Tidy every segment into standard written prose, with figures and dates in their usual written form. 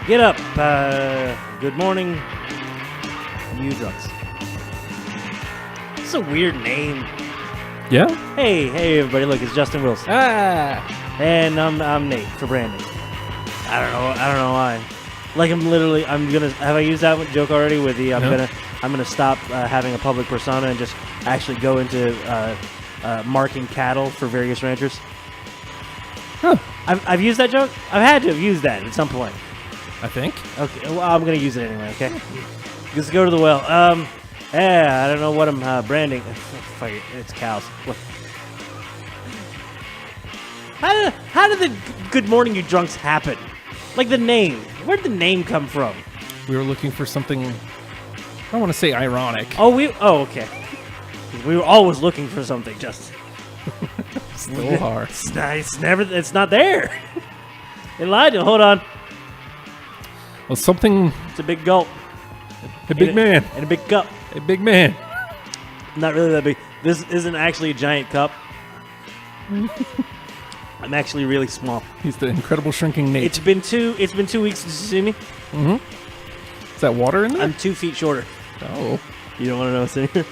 Get up. Good morning, you drunks. It's a weird name. Yeah? Hey, everybody! Look, it's Justin Wilson, and I'm Nate for branding. I don't know why. Like I'm gonna. Have I used that joke already? With the I'm gonna stop having a public persona and just actually go into marking cattle for various ranchers. Huh. I've used that joke. I've had to have used that at some point. I think. Okay, well, I'm gonna use it anyway. Okay, let's go to the well. Yeah, I don't know what I'm branding. Fuck it, it's cows. What? How did the Good Morning You Drunks happen? Like the name. Where'd the name come from? We were looking for something, I don't want to say ironic. Okay. We were always looking for something, Justin. Still are. It's not there. Elijah, hold on. Well, something, It's a big gulp. a big man. And a big cup. A big man. Not really that big. This isn't actually a giant cup. I'm actually really small. He's the incredible shrinking Nate. It's been 2 weeks since you see me. Is that water in there? I'm 2 feet shorter. Oh. You don't want to know what's in here?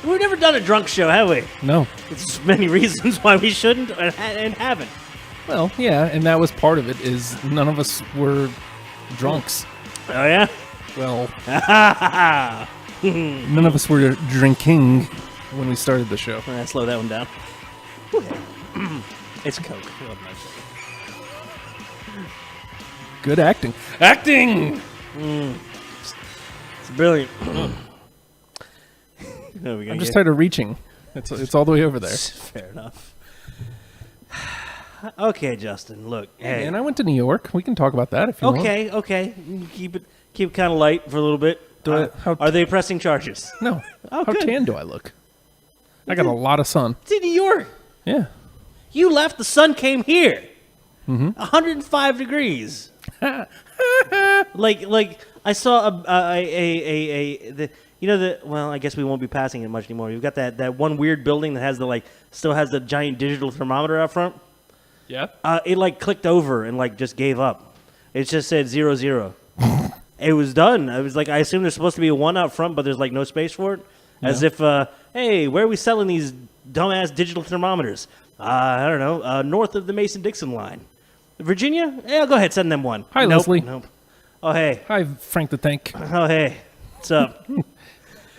We've never done a drunk show, have we? No. There's many reasons why we shouldn't and haven't. Well, yeah, and that was part of it, is none of us were drunks. Oh, yeah? Well, none of us were drinking when we started the show. Slow that one down. It's Coke. Good acting. Acting! It's brilliant. I'm just tired of reaching. It's all the way over there. Fair enough. Okay, Justin. Look, hey. And I went to New York. We can talk about that if you want. Okay. Keep it kind of light for a little bit. Are they pressing charges? No. Oh, How good. tan do I look? I got a lot of sun. It's in New York. Yeah. You left. The sun came here. 105 degrees. like I saw well, I guess we won't be passing it much anymore. You've got that one weird building that has still has the giant digital thermometer out front. Yeah? It clicked over and just gave up. It just said 0. It was done. I was I assume there's supposed to be a 1 out front, but there's no space for it. As if, hey, where are we selling these dumbass digital thermometers? I don't know, north of the Mason-Dixon line. Virginia? Yeah, go ahead, send them one. Hi, Nope, Leslie. Nope. Oh, hey. Hi, Frank the Tank. Oh, hey. What's up?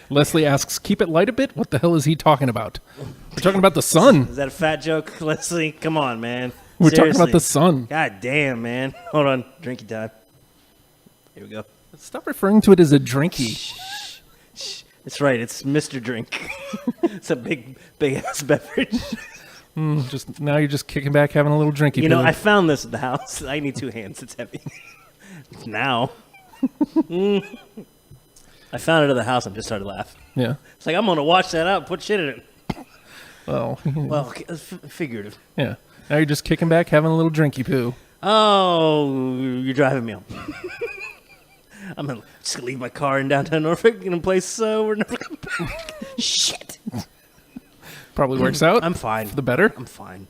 Leslie asks, keep it light a bit? What the hell is he talking about? We're talking about the sun. Is that a fat joke, Leslie? Come on, man. We're talking about Seriously. the sun. God damn, man. Hold on. Drinky time. Here we go. Stop referring to it as a drinky. That's right. It's Mr. Drink. It's a big ass beverage. Now you're just kicking back, having a little drinky. You know, I found this at the house. I need 2 hands. It's heavy. Now. I found it at the house and just started laughing. Yeah. It's I'm going to wash that out and put shit in it. Well, Well, figurative. yeah. Now you're just kicking back, having a little drinky poo. Oh, you're driving me home. I'm just going to leave my car in downtown Norfolk in a place we're never going to back. Shit. Probably works out. I'm fine. For the better. I'm fine.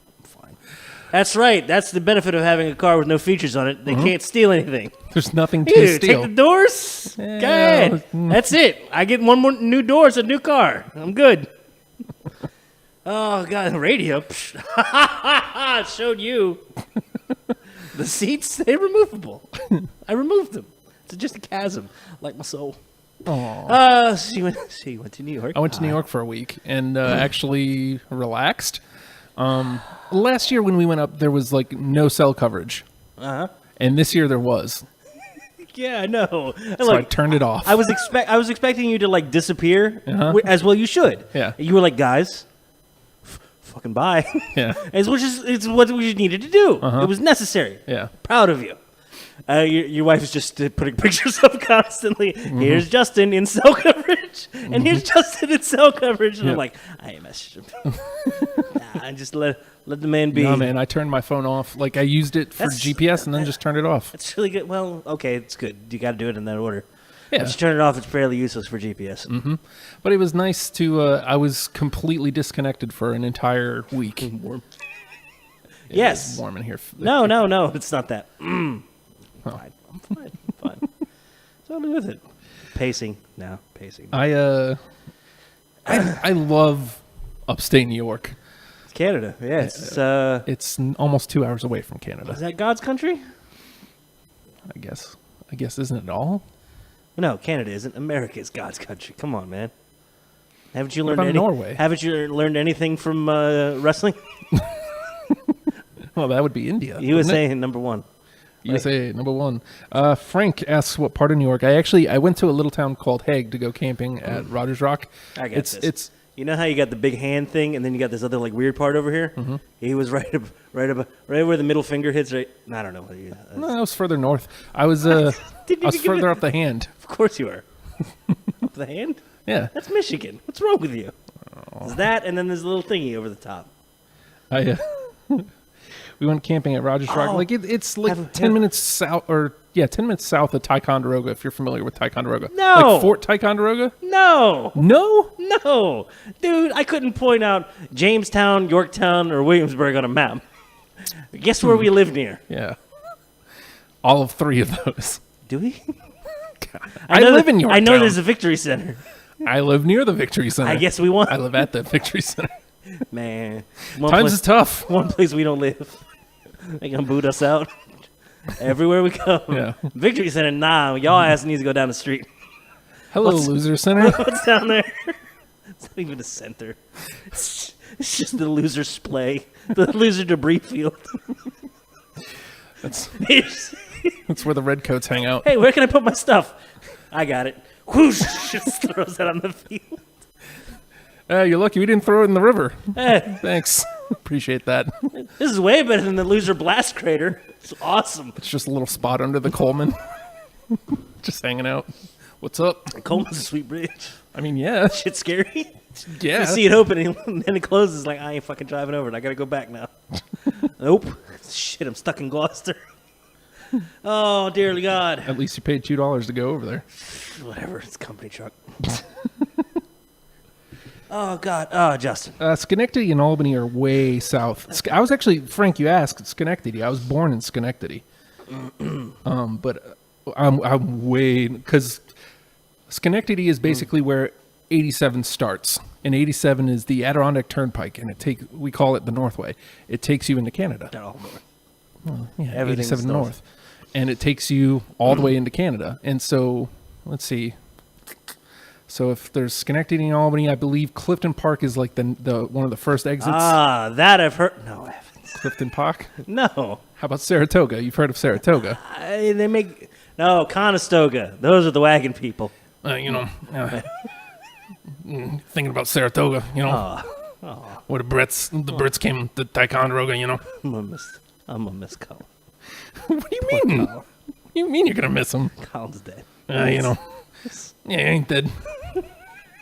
That's right. That's the benefit of having a car with no features on it. They can't steal anything. There's nothing to Dude, steal. take the doors. Yeah. Go ahead. That's it. I get one more new door. It's a new car. I'm good. Oh, God. The radio. It showed you. The seats, they're removable. I removed them. It's just a chasm, like my soul. Aw. So you went to New York? I went to New York for a week and actually relaxed. Last year when we went up, there was no cell coverage. Uh-huh. And this year there was. Yeah, I know. So I turned it off. I was expecting you to disappear, Uh-huh. as well you should. Yeah. You were like, guys, fucking bye. Yeah. It's what we needed to do. Uh-huh. It was necessary. Yeah. Proud of you. Your wife is just putting pictures up constantly. Here's Justin in cell coverage, and here's Justin in cell coverage. And I'm like, I messaged him. Nah, just let the man be. No, man, I turned my phone off. I used it for GPS and then just turned it off. That's really good. Well, okay, it's good. You got to do it in that order. Yeah. Once you turn it off, it's fairly useless for GPS. Mm-hmm. But it was nice to, I was completely disconnected for an entire week. Yes. It's warm in here. No, it's not that. Fine. I'm fine. Totally with it. Pacing. I love upstate New York. It's Canada. Yeah. It's almost 2 hours away from Canada. Is that God's country? I guess, isn't it all? No, Canada isn't. America is God's country. Come on, man. Haven't you What learned about Norway? Haven't you learned anything from wrestling? Well, that would be India. USA number one. USA number one. Frank asks what part of New York. I went to a little town called Hague to go camping at Rogers Rock. I got this. You know how you got the big hand thing, and then you got this other like weird part over here. Mm-hmm. He was right where the middle finger hits. Right, I don't know. No, I was further north. I was further up the hand. Of course you are. Up the hand? Yeah, that's Michigan. What's wrong with you? It's that, and then there's a little thingy over the top. We went camping at Rogers Rock. Like it's like 10 minutes south, 10 minutes south of Ticonderoga. If you're familiar with Ticonderoga, no, like Fort Ticonderoga. No, dude, I couldn't point out Jamestown, Yorktown, or Williamsburg on a map. Guess where we live near? Yeah, all of three of those. Do we? I live in Yorktown. I know there's a Victory Center. I live near the Victory Center. I guess we won. I live at the Victory Center. Man, times is tough. One place we don't live. They gonna boot us out everywhere we go. Yeah. Victory Center, nah. Y'all ass needs to go down the street. Hello, Loser Center. What's down there? It's not even a center. It's just the loser splay, the loser debris field. That's where the redcoats hang out. Hey, where can I put my stuff? I got it. Whoosh! Just throws it on the field. You're lucky we didn't throw it in the river. Hey. Thanks. Appreciate that. This is way better than the loser blast crater. It's awesome. It's just a little spot under the Coleman. Just hanging out. What's up? Coleman's a sweet bridge. I mean, yeah. Shit's scary. Yeah. You see it open and then it closes like, I ain't fucking driving over it. I got to go back now. Nope. Shit, I'm stuck in Gloucester. Oh, dearly God. At least you paid $2 to go over there. Whatever. It's a company truck. Oh, God. Oh, Justin. Schenectady and Albany are way south. I was actually, Frank, you asked, Schenectady. I was born in Schenectady. But I'm way, because Schenectady is basically where 87 starts. And 87 is the Adirondack Turnpike, and we call it the Northway. It takes you into Canada. Well, yeah, 87 north. And it takes you all the way into Canada. And so, let's see. So if there's Schenectady and Albany, I believe Clifton Park is like the one of the first exits. Ah, that I've heard. No, I haven't. Clifton Park? No. How about Saratoga? You've heard of Saratoga? Conestoga. Those are the wagon people. Thinking about Saratoga, where the Brits came to Ticonderoga, I'm gonna miss Colin. What do you mean? What do you mean you're gonna miss him? Colin's dead. Yeah, he ain't dead.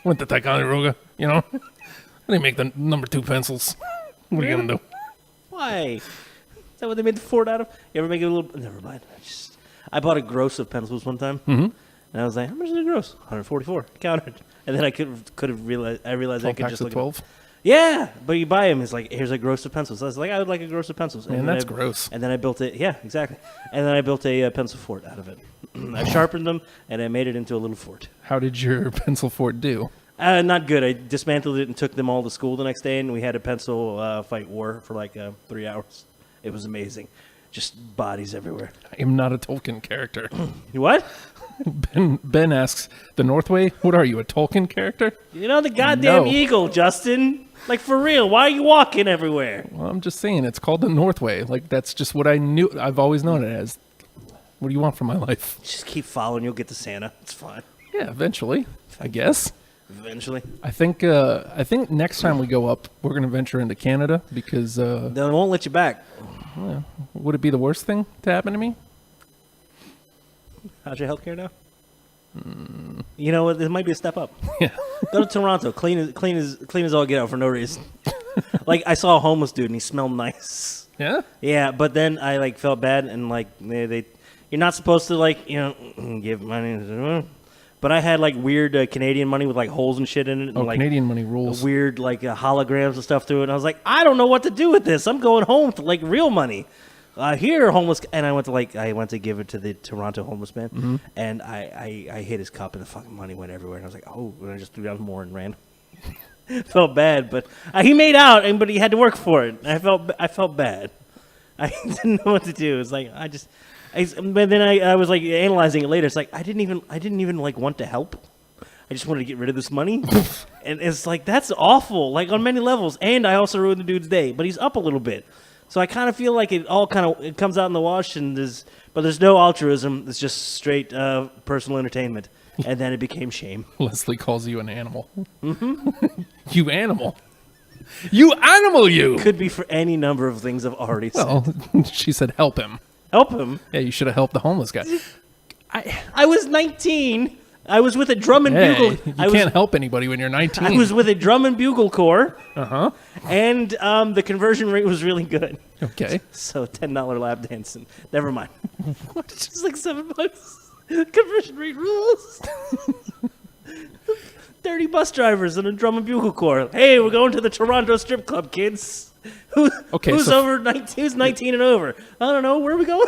Went to Ticonderoga, They make the number 2 pencils. What are you gonna do? Why? Is that what they made the fort out of? You ever make it a little? Never mind. I bought a gross of pencils one time, and I was like, "How much is a gross? 144." Counted, and then I could have realized. I realized I could just look 12. Yeah, but you buy them. It's like, here's a gross of pencils. So I was like, I would like a gross of pencils. Man, that's gross. And then I built it. Yeah, exactly. And then I built a pencil fort out of it. I sharpened them, and I made it into a little fort. How did your pencil fort do? Not good. I dismantled it and took them all to school the next day, and we had a pencil fight war for like 3 hours. It was amazing. Just bodies everywhere. I am not a Tolkien character. What? Ben asks, the Northway? What are you, a Tolkien character? The goddamn eagle, Justin. Like, for real, why are you walking everywhere? Well, I'm just saying, it's called the Northway. Like, that's just what I knew. I've always known it as. What do you want from my life? Just keep following. You'll get to Santa. It's fine. Yeah, eventually, I guess. Eventually. I think next time we go up, we're going to venture into Canada because... they won't let you back. Would it be the worst thing to happen to me? How's your healthcare now? You know what? This might be a step up. Yeah. Go to Toronto. Clean as all get out for no reason. Like, I saw a homeless dude and he smelled nice. Yeah? Yeah, but then I felt bad and you're not supposed to give money to them. but I had like weird Canadian money with like holes and shit in it, and like Canadian money rules. weird like holograms and stuff through it. And I was like, I don't know what to do with this. I'm going home for like real money. Here, homeless, and I went to give it to the Toronto homeless man, and I hit his cup, and the fucking money went everywhere. And I was like, oh, and I just threw down more and ran. Felt bad, but he made out, but he had to work for it. I felt bad. I didn't know what to do. It's like but then I was like analyzing it later. It's like I didn't even like want to help. I just wanted to get rid of this money, and it's like that's awful, like on many levels. And I also ruined the dude's day, but he's up a little bit, so I kind of feel like it comes out in the wash. And there's no altruism. It's just straight personal entertainment. And then it became shame. Leslie calls you an animal. You animal. You animal, you. Could be for any number of things I've already said. Well, she said help him. Help him. Yeah, you should have helped the homeless guy. I was 19. I was with a drum and Hey, bugle. you can't help anybody when you're 19. I was with a drum and bugle corps. Uh-huh. And the conversion rate was really good. Okay. So $10 lap dancing. Never mind. It's just like $7. Conversion rate rules. 30 bus drivers and a drum and bugle corps. Hey, we're going to the Toronto strip club, kids. Who's over 19? Who's 19 and over? I don't know. Where are we going?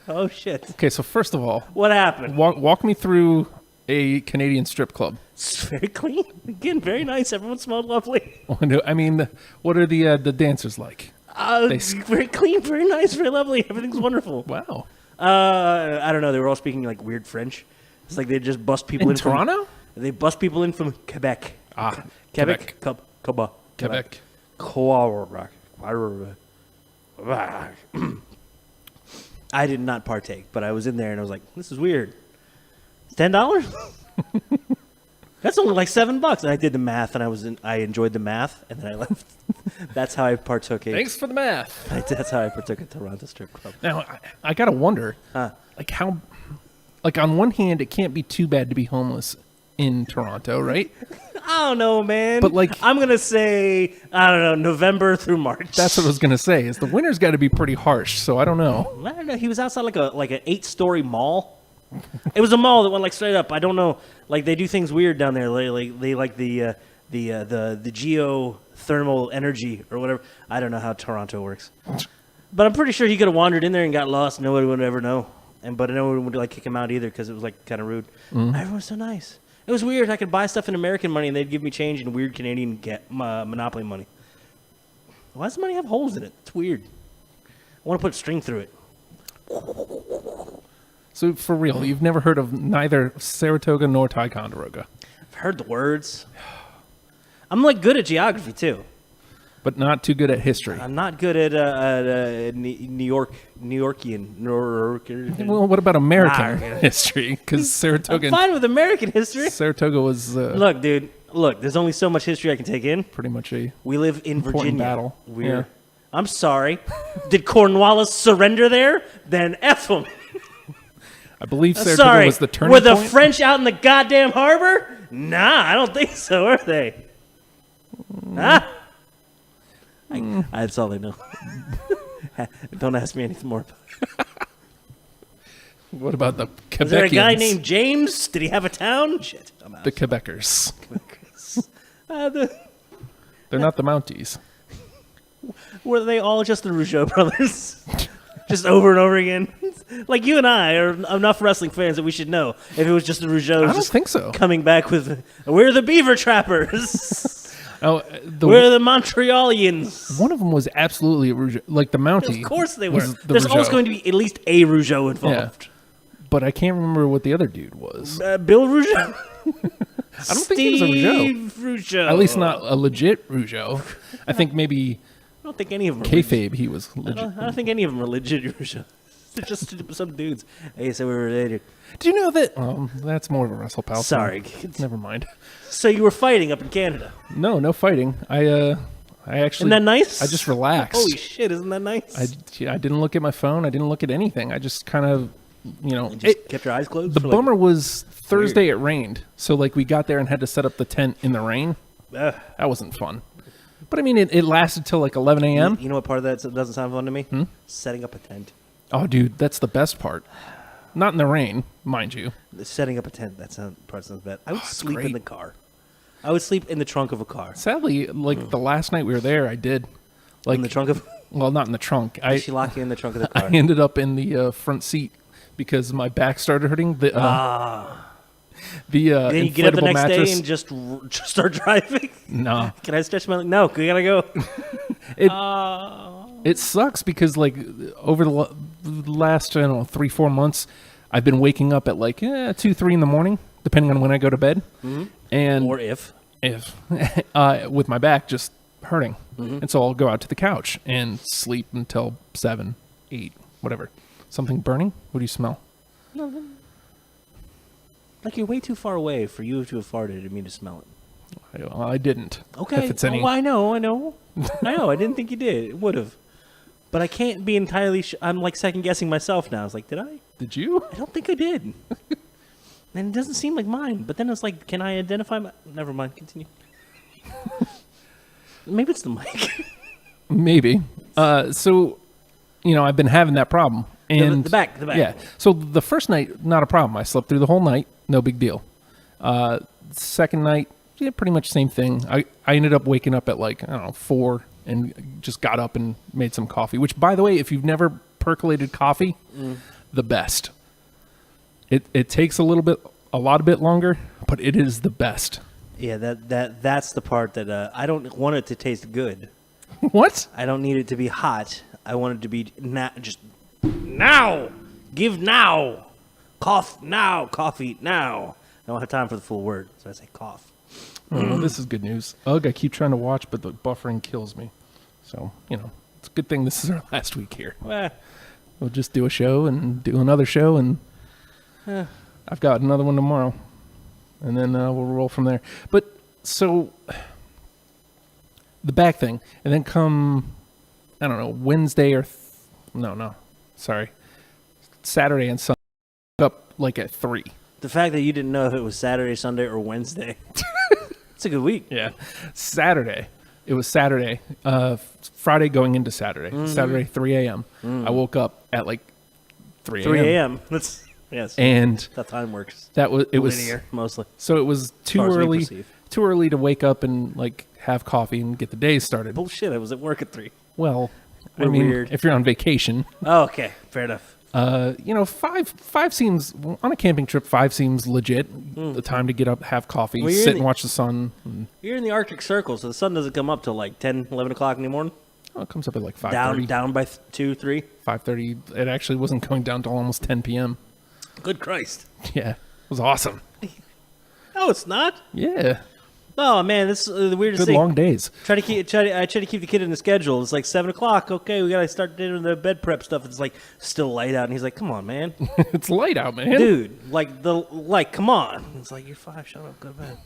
Oh shit. Okay, so first of all, What happened? walk me through a Canadian strip club. It's very clean. Again, very nice. Everyone smelled lovely. I mean, what are the dancers like? Very clean, very nice, very lovely. Everything's wonderful. Wow. I don't know. They were all speaking like weird French. It's like they just bust people in Toronto? They bust people in from Quebec. Quebec. Quebec. I did not partake, but I was in there and I was like, "This is weird." $10? That's only like $7. And I did the math, and I enjoyed the math, and then I left. That's how I partook. Thanks for the math. That's how I partook at Toronto Strip Club. Now, I gotta wonder, like on one hand, it can't be too bad to be homeless in Toronto, right? I don't know, man. But, like- I'm gonna say, I don't know, November through March. That's what I was gonna say. Is the winter's got to be pretty harsh? So I don't know. I don't know. He was outside like an 8-story mall. It was a mall that went like straight up. I don't know. Like they do things weird down there. They like the geothermal energy or whatever. I don't know how Toronto works, but I'm pretty sure he could have wandered in there and got lost. Nobody would ever know. But no one would like kick him out either because it was like kind of rude. Everyone was so nice. It was weird. I could buy stuff in American money and they'd give me change in weird Canadian Monopoly money. Why does money have holes in it? It's weird. I want to put string through it. So for real, you've never heard of neither Saratoga nor Ticonderoga, I've heard the words. I'm like good at geography too. but not too good at history. I'm not good at New Yorkian. Well, what about American history? Because Saratoga, I'm fine with American history. Saratoga was Look, dude. Look, there's only so much history I can take in. pretty much a We live in important Virginia. battle. We're. I'm sorry. Did Cornwallis surrender there? Then F him. I believe Saratoga Sorry. was the turning Were the point. French out in the goddamn harbor? Nah, I don't think so, are they? Huh? That's all I know. Don't ask me anything more. What about the Quebecians? Is there a guy named James? Did he have a town? Shit. I'm out. the Quebecers? The- They're not the Mounties. Were they all just the Rougeau brothers? Just over and over again? Like you and I are enough wrestling fans that we should know if it was just the Rougeaus. I don't just think so. coming back with, we're the Beaver Trappers. Oh, We're the Montrealians. one of them was absolutely a Rougeau, like the Mountie. Of course they were. was the There's always Rougeau. going to be at least a Rougeau involved. But I can't remember what the other dude was. Bill Rougeau? I don't think he was a Rougeau. Steve Rougeau. At least not a legit Rougeau. I think maybe I don't think any of them are kayfabe he was I legit. don't think any of them are legit Rougeau. They're just some dudes. Hey, so we were related. Do you know that? That's more of a wrestle pal. Sorry. Never mind. So you were fighting up in Canada. No fighting. I actually. Isn't that nice? I just relaxed. Holy shit, isn't that nice? I didn't look at my phone. I didn't look at anything. I just kind of, Just kept your eyes closed? the for bummer was Thursday it rained. So like we got there and had to set up the tent in the rain. Ugh. That wasn't fun. But I mean, it lasted till like 11 a.m. You know what part of that doesn't sound fun to me? Setting up a tent. Oh, dude, that's the best part. not in the rain, mind you. Setting up a tent, that part sounds bad. I would sleep in great. the car. I would sleep in the trunk of a car. Sadly, like the last night we were there, I did. Like In the trunk of... well, not in the trunk. Did she lock you in the trunk of the I car? ended up in the front seat because my back started hurting. The Then you get up the inflatable next mattress. day and just start driving? No, Can I stretch my leg? No, we gotta go. it sucks because like over the last, I don't know, 3-4 months, I've been waking up at like 2-3 in the morning, depending on when I go to bed, and Or if. with my back just hurting, and so I'll go out to the couch and sleep until 7, 8, whatever. Something burning? What do you smell? Like you're way too far away for you to have farted and me to smell it. I didn't. Okay. If it's any. Oh, I know. I know. I didn't think you did. It would have. But I can't be entirely I'm like second guessing myself now. I was like, did I? Did you? I don't think I did. And it doesn't seem like mine. But then it's like, can I identify my... Never mind. Continue. Maybe it's the mic. Maybe. So, I've been having that problem. And the back. Yeah. So the first night, not a problem. I slept through the whole night. No big deal. Second night, yeah, pretty much same thing. I ended up waking up at like, I don't know, 4 and just got up and made some coffee, which, by the way, if you've never percolated coffee, the best. It takes a lot bit longer, but it is the best. Yeah, that's the part that I don't want it to taste good. What? I don't need it to be hot. I want it to be just now. Give now. Cough now. Coffee now. I don't have time for the full word, so I say cough. Oh, well, this is good news. Ugh, I keep trying to watch, but the buffering kills me. So, it's a good thing this is our last week here. We'll just do a show and do another show, and I've got another one tomorrow. And then we'll roll from there. But, so, the back thing, and then come, I don't know, Wednesday or, Saturday and Sunday, up like at 3. The fact that you didn't know if it was Saturday, Sunday, or Wednesday. It's a good week. Yeah. Saturday. It was Saturday. Friday going into Saturday. Saturday, 3 a.m. I woke up at like 3 a.m. 3 a.m. That's, yes. And That's how time works. it was linear, mostly. So it was far as we perceive. too early to wake up and like have coffee and get the day started. Bullshit, I was at work at 3. Well, I We're mean, weird. if you're on vacation, Oh, okay. Fair enough. 5 seems, on a camping trip, 5 seems legit. The time to get up, have coffee, Well, you're sit in and watch the sun. And, You're in the Arctic Circle, so the sun doesn't come up till like 10, 11 o'clock in the morning. it comes up at like 5:30. Down by 2, 3. 5:30. It actually wasn't going down till almost 10 p.m. Good Christ. Yeah, it was awesome. No, it's not. Yeah, Oh man, this is the weirdest good thing. long days. I try to keep the kid in the schedule. It's like 7 o'clock. Okay, we gotta start doing the bed prep stuff. It's like still light out, and he's like, "Come on, man, It's light out, man. dude, come on." It's like, "You're 5. Shut up. Go to bed."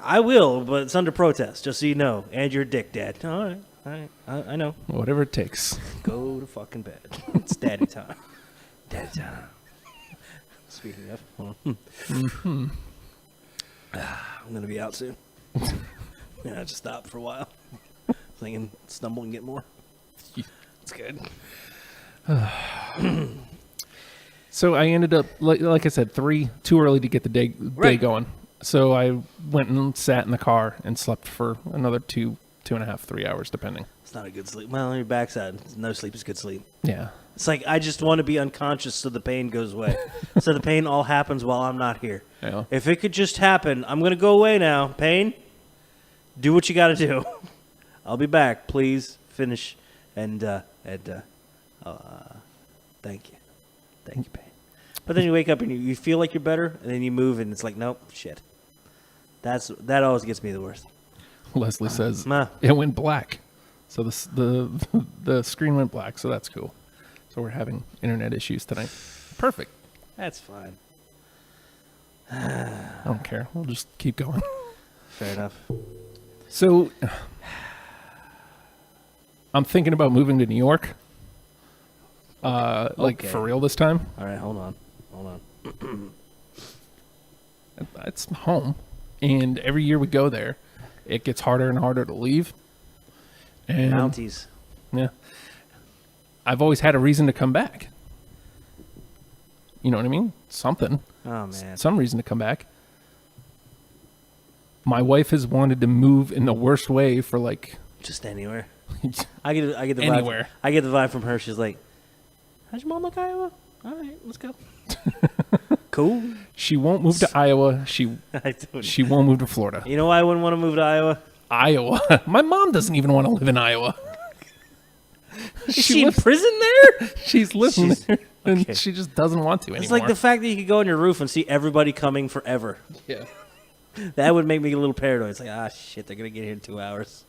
I will, but it's under protest, just so you know. And you're a dick, Dad. All right. I know. Whatever it takes. Go to fucking bed. It's daddy time. Daddy time. Speaking of, hold on. I'm gonna be out soon. Yeah, I just stopped for a while. Thinking, stumble and get more. It's good. So I ended up, like I said, 3, too early to get the day Right. going. So I went and sat in the car and slept for another 2.5, 3 hours, depending. It's not a good sleep. Well, on your backside, no sleep is good sleep. Yeah. It's like I just want to be unconscious so the pain goes away. So the pain all happens while I'm not here. Yeah. If it could just happen, I'm gonna go away now. Pain, do what you got to do. I'll be back. Please finish and thank you, Pain. But then you wake up and you feel like you're better, and then you move and it's like, nope, shit. That always gets me the worst. Leslie says Nah. it went black. So the screen went black, so that's cool. So we're having internet issues tonight. Perfect. That's fine. I don't care. We'll just keep going. Fair enough. So I'm thinking about moving to New York. Like Okay. for real this time. All right, hold on. It's home, and every year we go there, it gets harder and harder to leave. And Mounties. yeah, I've always had a reason to come back. You know what I mean? Something. Oh man. Some reason to come back. My wife has wanted to move in the worst way for like Just anywhere. I get the Anywhere. vibe. I get the vibe from her. She's like, "How's your mom like Iowa? All right, let's go." Cool. she won't move to Iowa. I don't. She won't move to Florida. You know why I wouldn't want to move to Iowa? Iowa. My mom doesn't even want to live in Iowa. Is she in prison there? She's living there, and okay. she just doesn't want to anymore. It's like the fact that you could go on your roof and see everybody coming forever. yeah. That would make me a little paranoid. It's like, shit, they're gonna get here in 2 hours.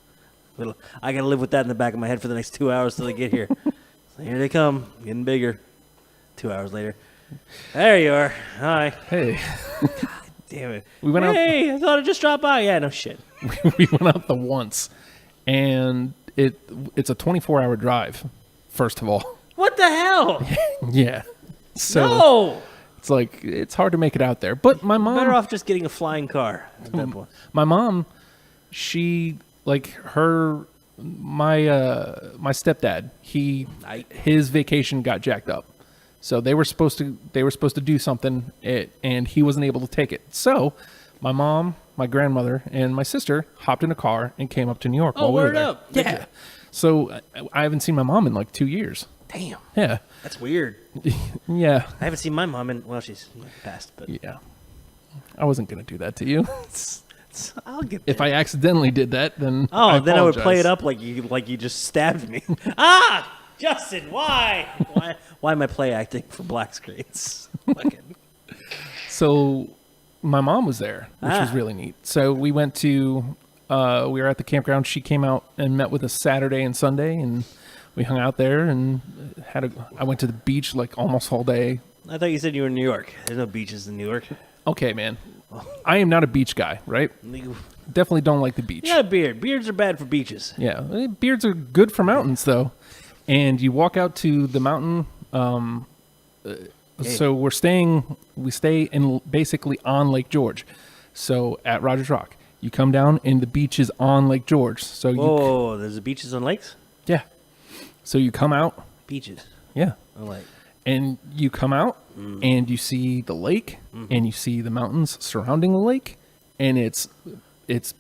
I gotta live with that in the back of my head for the next 2 hours till they get here. So here they come, getting bigger. 2 hours later, there you are. Hi. Hey, Damn it. We went out- Hey, I thought I just dropped by. Yeah, no shit. we went out the once, and it's a 24-hour drive. First of all, What the hell? yeah. So No. it's like it's hard to make it out there. But my mom, Better off just getting a flying car at that point. my mom, she like my stepdad. His vacation got jacked up, so they were supposed to do something, and he wasn't able to take it. So my mom, my grandmother, and my sister hopped in a car and came up to New York. Oh, while we were word there. up. Yeah. So I haven't seen my mom in like 2 years. Damn. Yeah. That's weird. Yeah. I haven't seen my mom in, well, she's passed, but Yeah. I wasn't going to do that to you. I'll get there. If I accidentally did that, then then I would play apologize. it up like you just stabbed me. Justin, why? Why am I play acting for black screens? Fucking- So my mom was there, which was Ah. really neat. So we went to we were at the campground. She came out and met with us Saturday and Sunday, and we hung out there and I went to the beach like almost all day. I thought you said you were in New York. There's no beaches in New York. Okay, man. I am not a beach guy, right? You Definitely don't like the beach. got a beard. Beards are bad for beaches. Yeah, beards are good for mountains, though. And you walk out to the mountain. So we stay in basically on Lake George. So at Rogers Rock, you come down and the beach is on Lake George. So Whoa, there's beaches on lakes? yeah. So you come out, Beaches. yeah, On lake. and you come out and you see the lake and you see the mountains surrounding the lake, and it's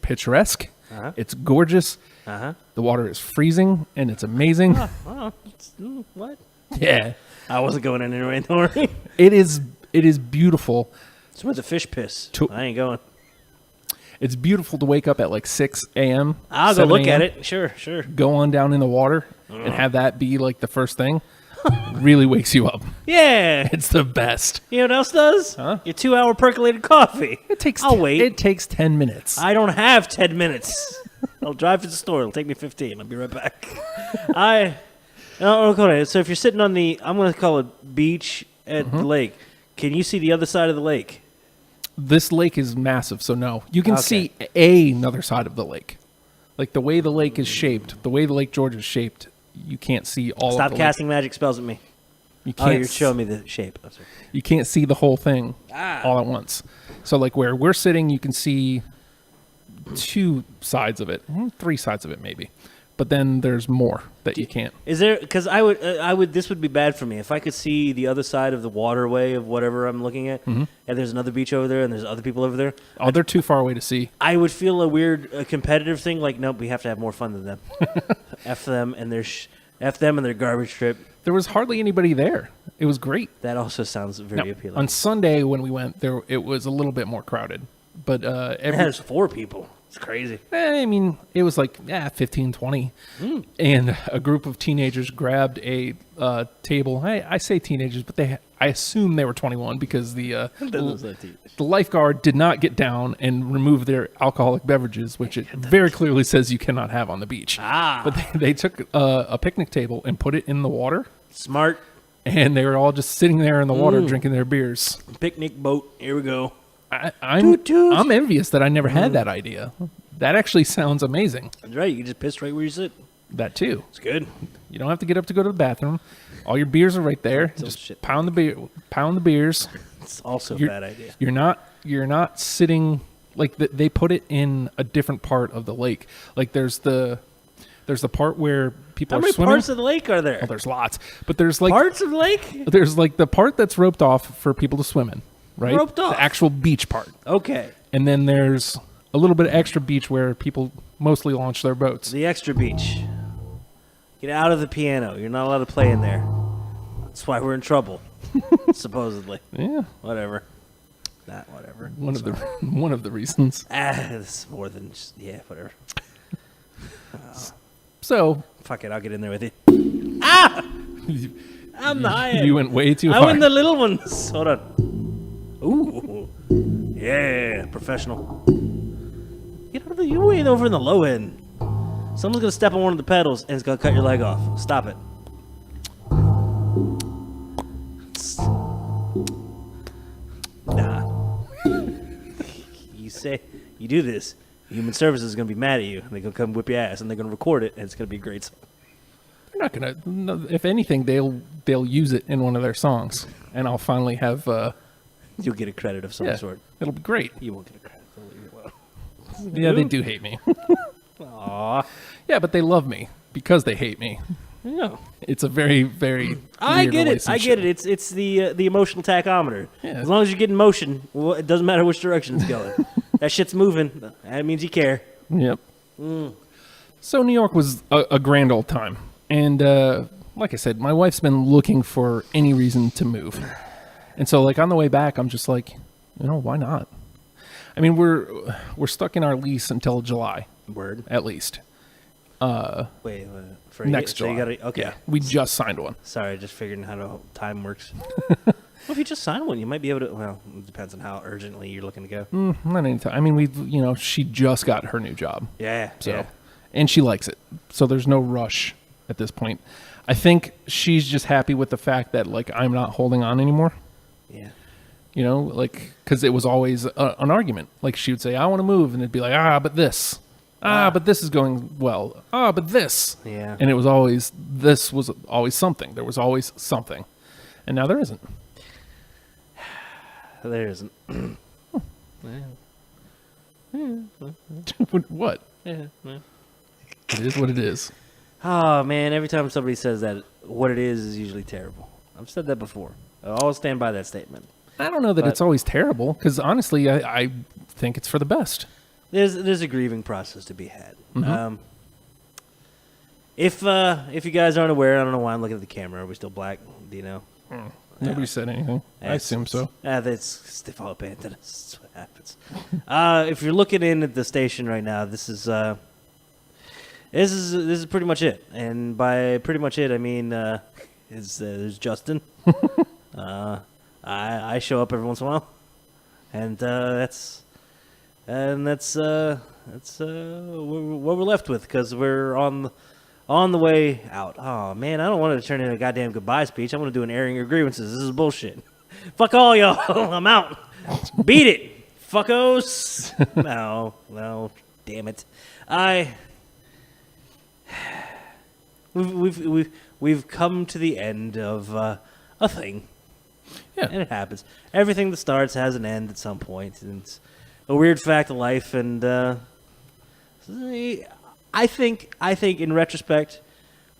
picturesque. Uh-huh. It's gorgeous. Uh-huh. The water is freezing and it's amazing. Oh, what? Yeah. I wasn't going in anyway, don't worry. It is beautiful. It's where the fish piss. To- I ain't going. It's beautiful to wake up at like 6 a.m. I'll go 7 look at a.m., it. Sure. Go on down in the water and have that be like the first thing. Really wakes you up. Yeah. It's the best. You know what else does? Huh? Your 2-hour percolated coffee. I'll wait. It takes 10 minutes. I don't have 10 minutes. I'll drive to the store. It'll take me 15. I'll be right back. So if you're sitting on I'm going to call it beach at the lake, can you see the other side of the lake? This lake is massive, so no. You can Okay. see another side of the lake. Like the way the lake is shaped, the way the Lake George is shaped, you can't see all Stop of the casting magic spells at me. lake. You Oh, can't you're showing me the shape. Oh, sorry. you can't see the whole thing Ah. all at once. So like where we're sitting, you can see 2 sides of it, 3 sides of it maybe. But then there's more that you can't. Is there? Because I would. This would be bad for me if I could see the other side of the waterway of whatever I'm looking at, and there's another beach over there, and there's other people over there. Oh, they're too far away to see. I would feel a weird competitive thing. Like, nope, we have to have more fun than them. F them and their garbage trip. There was hardly anybody there. It was great. That also sounds very Now, appealing. on Sunday when we went, it was a little bit more crowded. But It has 4 people. It's crazy. I mean, it was like 15, 20. And a group of teenagers grabbed a table. I say teenagers, but I assume they were 21 because the lifeguard did not get down and remove their alcoholic beverages, which it very clearly says you cannot have on the beach. But they took a picnic table and put it in the water, Smart and they were all just sitting there in the water drinking their beers. picnic boat. Here we go. I'm Toot, toot. envious that I never had that idea. That actually sounds amazing. That's right. You can just piss right where you sit. That too. It's good. You don't have to get up to go to the bathroom. All your beers are right there. Just shit. pound the beers. It's also a You're- bad idea. You're not sitting like they put it in a different part of the lake. Like there's the There's the part where people How are many swimming. parts of the lake are there? Oh, there's lots, but there's like Parts of the lake? there's like the part that's roped off for people to swim in, right? Roped off. The actual beach part, Okay. and then there's a little bit of extra beach where people mostly launch their boats. The extra beach. Get out of the piano. You're not allowed to play in there. That's why we're in trouble. Supposedly. Yeah, Whatever. Not whatever. one of the reasons. It's more than just, yeah, whatever. So Fuck it, I'll get in there with you. Ah! I'm the high end. you went way too I hard. win the little ones. Hold on. Ooh. Yeah, professional. Get out of the, you way over in the low end. Someone's gonna step on one of the pedals and it's gonna cut your leg off. Stop it. Nah. You say you do this, human services is gonna be mad at you and they're gonna come whip your ass and they're gonna record it and it's gonna be a great song. They're not gonna. No, if anything, they'll use it in one of their songs, and I'll finally have. You'll get a credit of some Yeah, sort. it'll be great. You won't get a credit. Well. Yeah, they do hate me. Aw. Yeah, but they love me because they hate me. Yeah. It's a very, very. I weird get it. I get relationship. it. It's the emotional tachometer. Yeah. As long as you're getting motion, well, it doesn't matter which direction it's going. That shit's moving. That means you care. Yep. So New York was a grand old time, and like I said, my wife's been looking for any reason to move, and so like on the way back, I'm just like, why not? I mean, we're stuck in our lease until July, Word. at least. Wait. For Next so July. you gotta, okay. Yeah, we just signed one. Sorry, just figuring how time works. Well, if you just sign one, you might be able to. Well, it depends on how urgently you're looking to go. Not anytime. I mean, she just got her new job. Yeah. So, Yeah. and she likes it. So there's no rush at this point. I think she's just happy with the fact that like I'm not holding on anymore. Yeah. Like because it was always an argument. Like she would say, "I want to move," and it'd be like, but this, but this is going well. But this, Yeah. and it was always something. There was always something, and now there isn't. There isn't. What? Yeah. Yeah. It is what it is. Oh man! Every time somebody says that, what it is usually terrible. I've said that before. I always stand by that statement. I don't know that But- it's always terrible because honestly, I think it's for the best. There's a grieving process to be had. Mm-hmm. If you guys aren't aware, I don't know why I'm looking at the camera. Are we still black? Do you know? Nobody said anything. I assume so. That's they follow Panther. That's what happens. If you're looking in at the station right now, this is pretty much it. And by pretty much it, I mean there's Justin. I show up every once in a while, and that's what we're left with because we're on the way out. Oh man, I don't want it to turn into a goddamn goodbye speech. I want to do an airing your grievances. This is bullshit. Fuck all y'all. I'm out. Beat it, fuckos. No, damn it. We've come to the end of a thing. Yeah. And it happens. Everything that starts has an end at some point, and it's a weird fact of life. And I think in retrospect,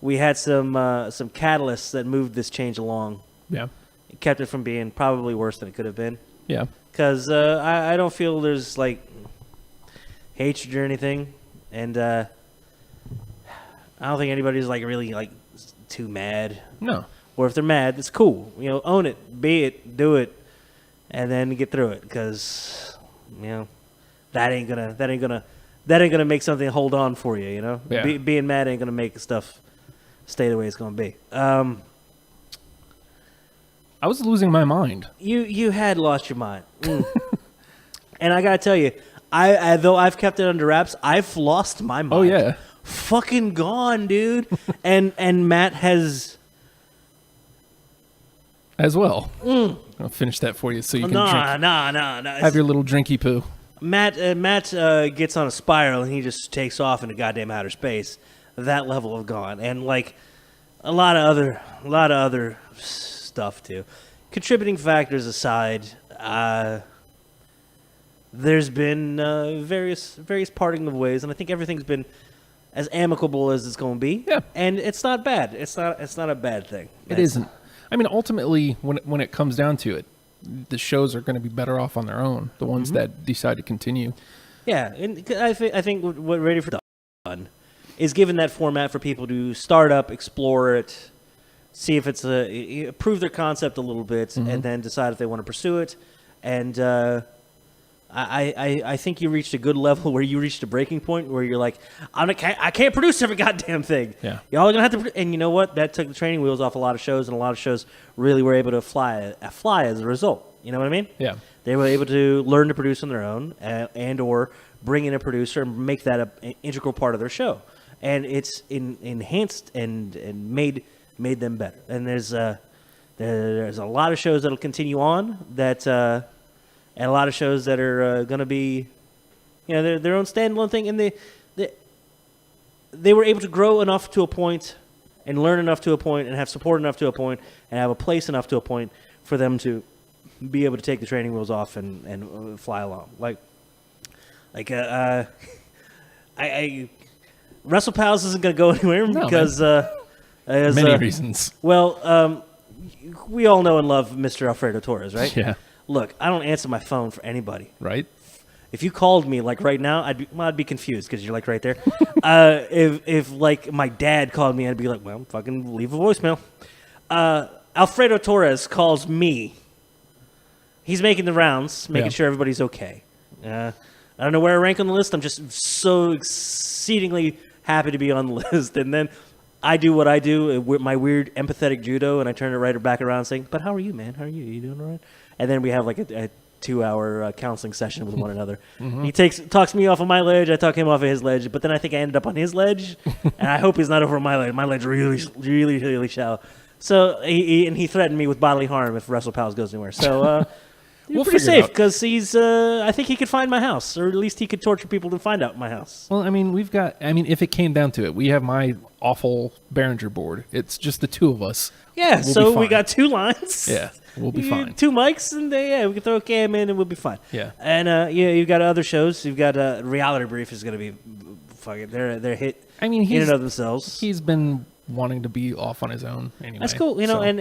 we had some catalysts that moved this change along. Yeah. It kept it from being probably worse than it could have been. Yeah. Because I don't feel there's like hatred or anything, and I don't think anybody's like really like too mad. No. Or if they're mad, it's cool. Own it, be it, do it, and then get through it. Because that ain't gonna make something hold on for you. Yeah. Being mad ain't gonna make stuff stay the way it's gonna be. I was losing my mind. You had lost your mind, and I gotta tell you, I though I've kept it under wraps, I've lost my mind. Oh yeah. Fucking gone, dude. and Matt has. As well. I'll finish that for you so you can drink. Nah. Have your little drinky poo. Matt gets on a spiral and he just takes off into goddamn outer space. That level of gone, and like a lot of other stuff too. Contributing factors aside, there's been various parting of ways, and I think everything's been as amicable as it's going to be. Yeah. And it's not bad. It's not a bad thing. It isn't. I mean, ultimately, when it comes down to it, the shows are going to be better off on their own. The ones that decide to continue. Yeah, and I think what Radio Free done is given that format for people to start up, explore it, see if it's prove their concept a little bit, and then decide if they want to pursue it. And I think you reached a good level where you reached a breaking point where you're like, I can't produce every goddamn thing. Yeah. Y'all are gonna have to. And you know what? That took the training wheels off a lot of shows, and a lot of shows really were able to fly as a result. You know what I mean? Yeah. They were able to learn to produce on their own, and or bring in a producer and make that an integral part of their show. And it's enhanced and made them better. And there's a lot of shows that'll continue on that. And a lot of shows that are going to be, their own standalone thing, and they were able to grow enough to a point, and learn enough to a point, and have support enough to a point, and have a place enough to a point for them to be able to take the training wheels off and fly along. WrestlePals isn't going to go anywhere because many reasons. Well, we all know and love Mr. Alfredo Torres, right? Yeah. Look, I don't answer my phone for anybody. Right. If you called me like right now, I'd be confused because you're like right there. If like my dad called me, I'd be like, well, fucking leave a voicemail. Alfredo Torres calls me. He's making the rounds, making sure everybody's okay. I don't know where I rank on the list. I'm just so exceedingly happy to be on the list. And then I do what I do with my weird empathetic judo, and I turn it right back around saying, but how are you, man? How are you? You doing all right? And then we have like a 2-hour counseling session with one another. He talks me off of my ledge, I talk him off of his ledge, but then I think I ended up on his ledge, and I hope he's not over my ledge. My ledge really, really, really shallow. So he threatened me with bodily harm if WrestlePals goes anywhere. So we're pretty safe because he's. I think he could find my house, or at least he could torture people to find out my house. Well, I mean, if it came down to it, we have my awful Behringer board. It's just the two of us. Yeah, so we got 2 lines. Yeah, we'll be fine. 2 mics, and we can throw a cam in, and we'll be fine. Yeah. And you've got other shows. You've got Reality Brief is going to be fucking. They're hit. I mean, in and of themselves. He's been wanting to be off on his own anyway. That's cool, and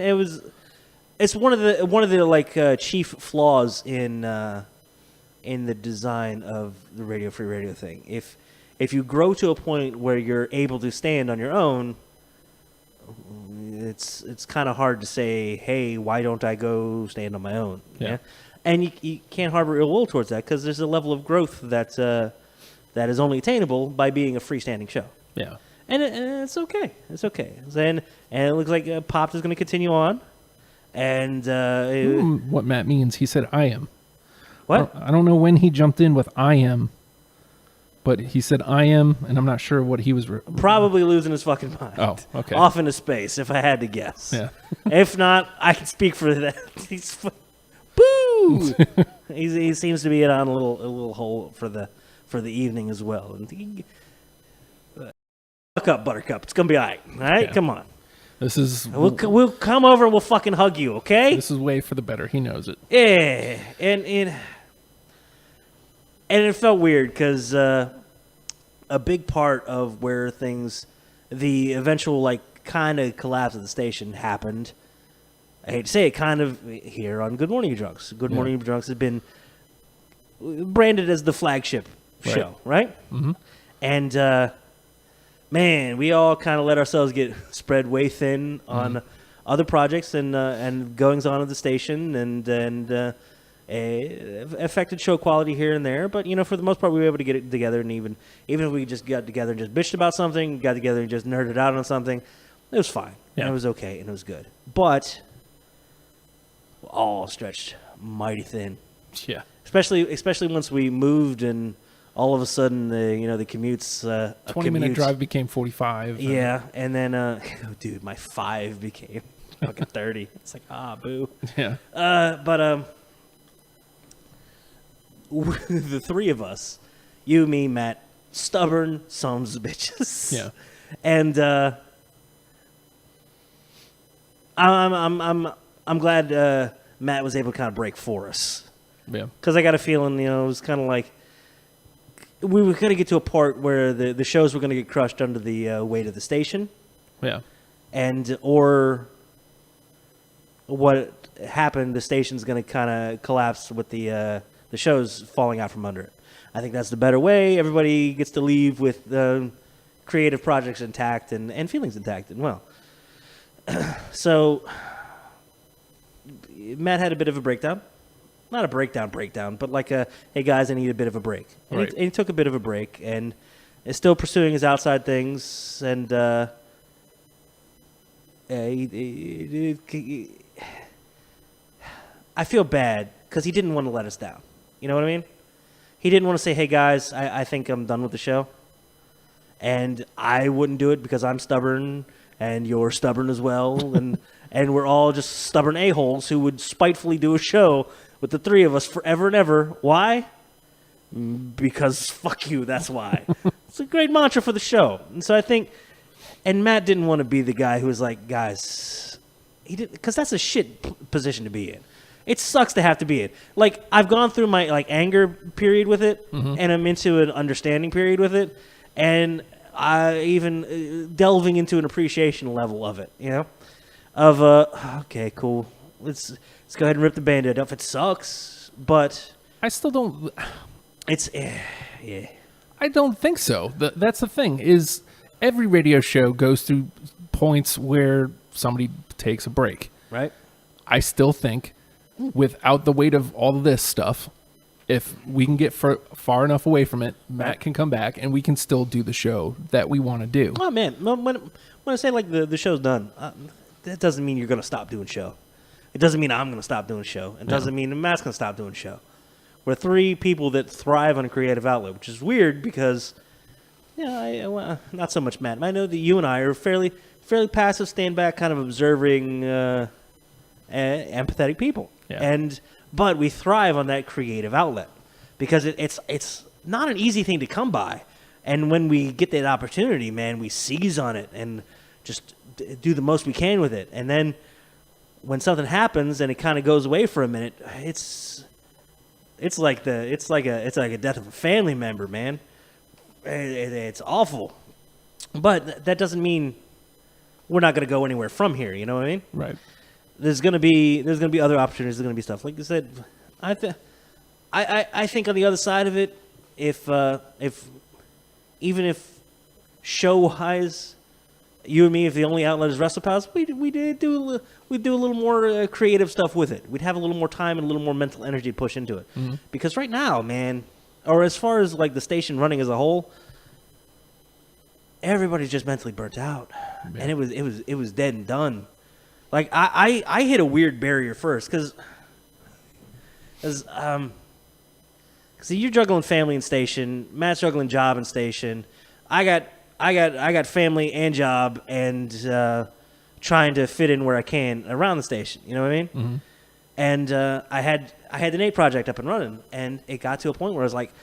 it's one of the like chief flaws in the design of the Radio Free Radio thing. If you grow to a point where you're able to stand on your own, it's kind of hard to say, hey, why don't I go stand on my own? Yeah. And you can't harbor ill will towards that because there's a level of growth that is only attainable by being a freestanding show. Yeah. And it's okay. It's okay. And it looks like Popped is going to continue on. And what Matt means, he said I am. What? I don't know when he jumped in with I am, but he said I am, and I'm not sure what he was. Probably losing his fucking mind. Oh, okay. Off into space, if I had to guess. Yeah. If not, I can speak for that. Boo! he seems to be on a little hole for the evening as well. And fuck up, Buttercup. It's gonna be all right. All right, Yeah. Come on. This is. We'll come over and we'll fucking hug you, okay? This is way for the better. He knows it. Yeah, and it felt weird because a big part of where the eventual like kind of collapse of the station happened. I hate to say it, kind of here on Good Morning You Drunks. Good Morning You Drunks has been branded as the flagship show, right? Mm-hmm. And man, we all kind of let ourselves get spread way thin on other projects and goings on at the station, and affected show quality here and there. But for the most part, we were able to get it together, and even if we just got together and just bitched about something, got together and just nerded out on something, it was fine. Yeah. And it was okay, and it was good. But all stretched mighty thin. Yeah. Especially once we moved and all of a sudden the commutes 20-minute drive became 45. Yeah, and then dude, my 5 became fucking 30. It's like boo. Yeah. But the 3 of us, you, me, Matt, stubborn sons of bitches. Yeah. And I'm glad Matt was able to kind of break for us. Yeah. Because I got a feeling, it was kind of like we were going to get to a part where the shows were going to get crushed under the weight of the station, Yeah. and or what happened, the station's going to kind of collapse with the shows falling out from under it. I think that's the better way. Everybody gets to leave with creative projects intact and feelings intact and well. So Matt had a bit of a breakdown. Not a breakdown, but like a, hey guys, I need a bit of a break. And, Right. he took a bit of a break and is still pursuing his outside things. And I feel bad because he didn't want to let us down. You know what I mean? He didn't want to say, hey guys, I think I'm done with the show. And I wouldn't do it because I'm stubborn and you're stubborn as well. And we're all just stubborn a-holes who would spitefully do a show with the three of us forever and ever. Why? Because fuck you, that's why. It's a great mantra for the show. And so I think, and Matt didn't want to be the guy who was like, guys, he didn't, because that's a shit position to be in. It sucks to have to be in. Like, I've gone through my like anger period with it, and I'm into an understanding period with it, and I even delving into an appreciation level of it, you know? Of, okay, cool. Let's go ahead and rip the Band-Aid off. It sucks, but I still don't. it's, yeah. I don't think so. That's the thing. Is every radio show goes through points where somebody takes a break. Right? I still think, without the weight of all of this stuff, if we can get far enough away from it, Matt can come back and we can still do the show that we want to do. Oh, man. When I say, like, the show's done, that doesn't mean you're going to stop doing show. It doesn't mean I'm going to stop doing show. It doesn't mean Matt's going to stop doing show. We're three people that thrive on a creative outlet, which is weird because, well, not so much Matt. I know that you and I are fairly passive, stand back, kind of observing, empathetic people. Yeah. But we thrive on that creative outlet because it's not an easy thing to come by. And when we get that opportunity, man, we seize on it and just do the most we can with it. And then when something happens and it kind of goes away for a minute, it's like a death of a family member, man. It's awful. But that doesn't mean we're not going to go anywhere from here. You know what I mean? Right. There's gonna be other opportunities. There's gonna be stuff like you said. I think on the other side of it, if even if show wise, you and me, if the only outlet is WrestlePals, we do a little more creative stuff with it. We'd have a little more time and a little more mental energy to push into it. Mm-hmm. Because right now, man, or as far as like the station running as a whole, everybody's just mentally burnt out, and it was dead and done. Like, I hit a weird barrier first, because you're juggling family and station, Matt's juggling job and station. I got family and job and trying to fit in where I can around the station. You know what I mean? Mm-hmm. And I had the Nate project up and running, and it got to a point where I was like,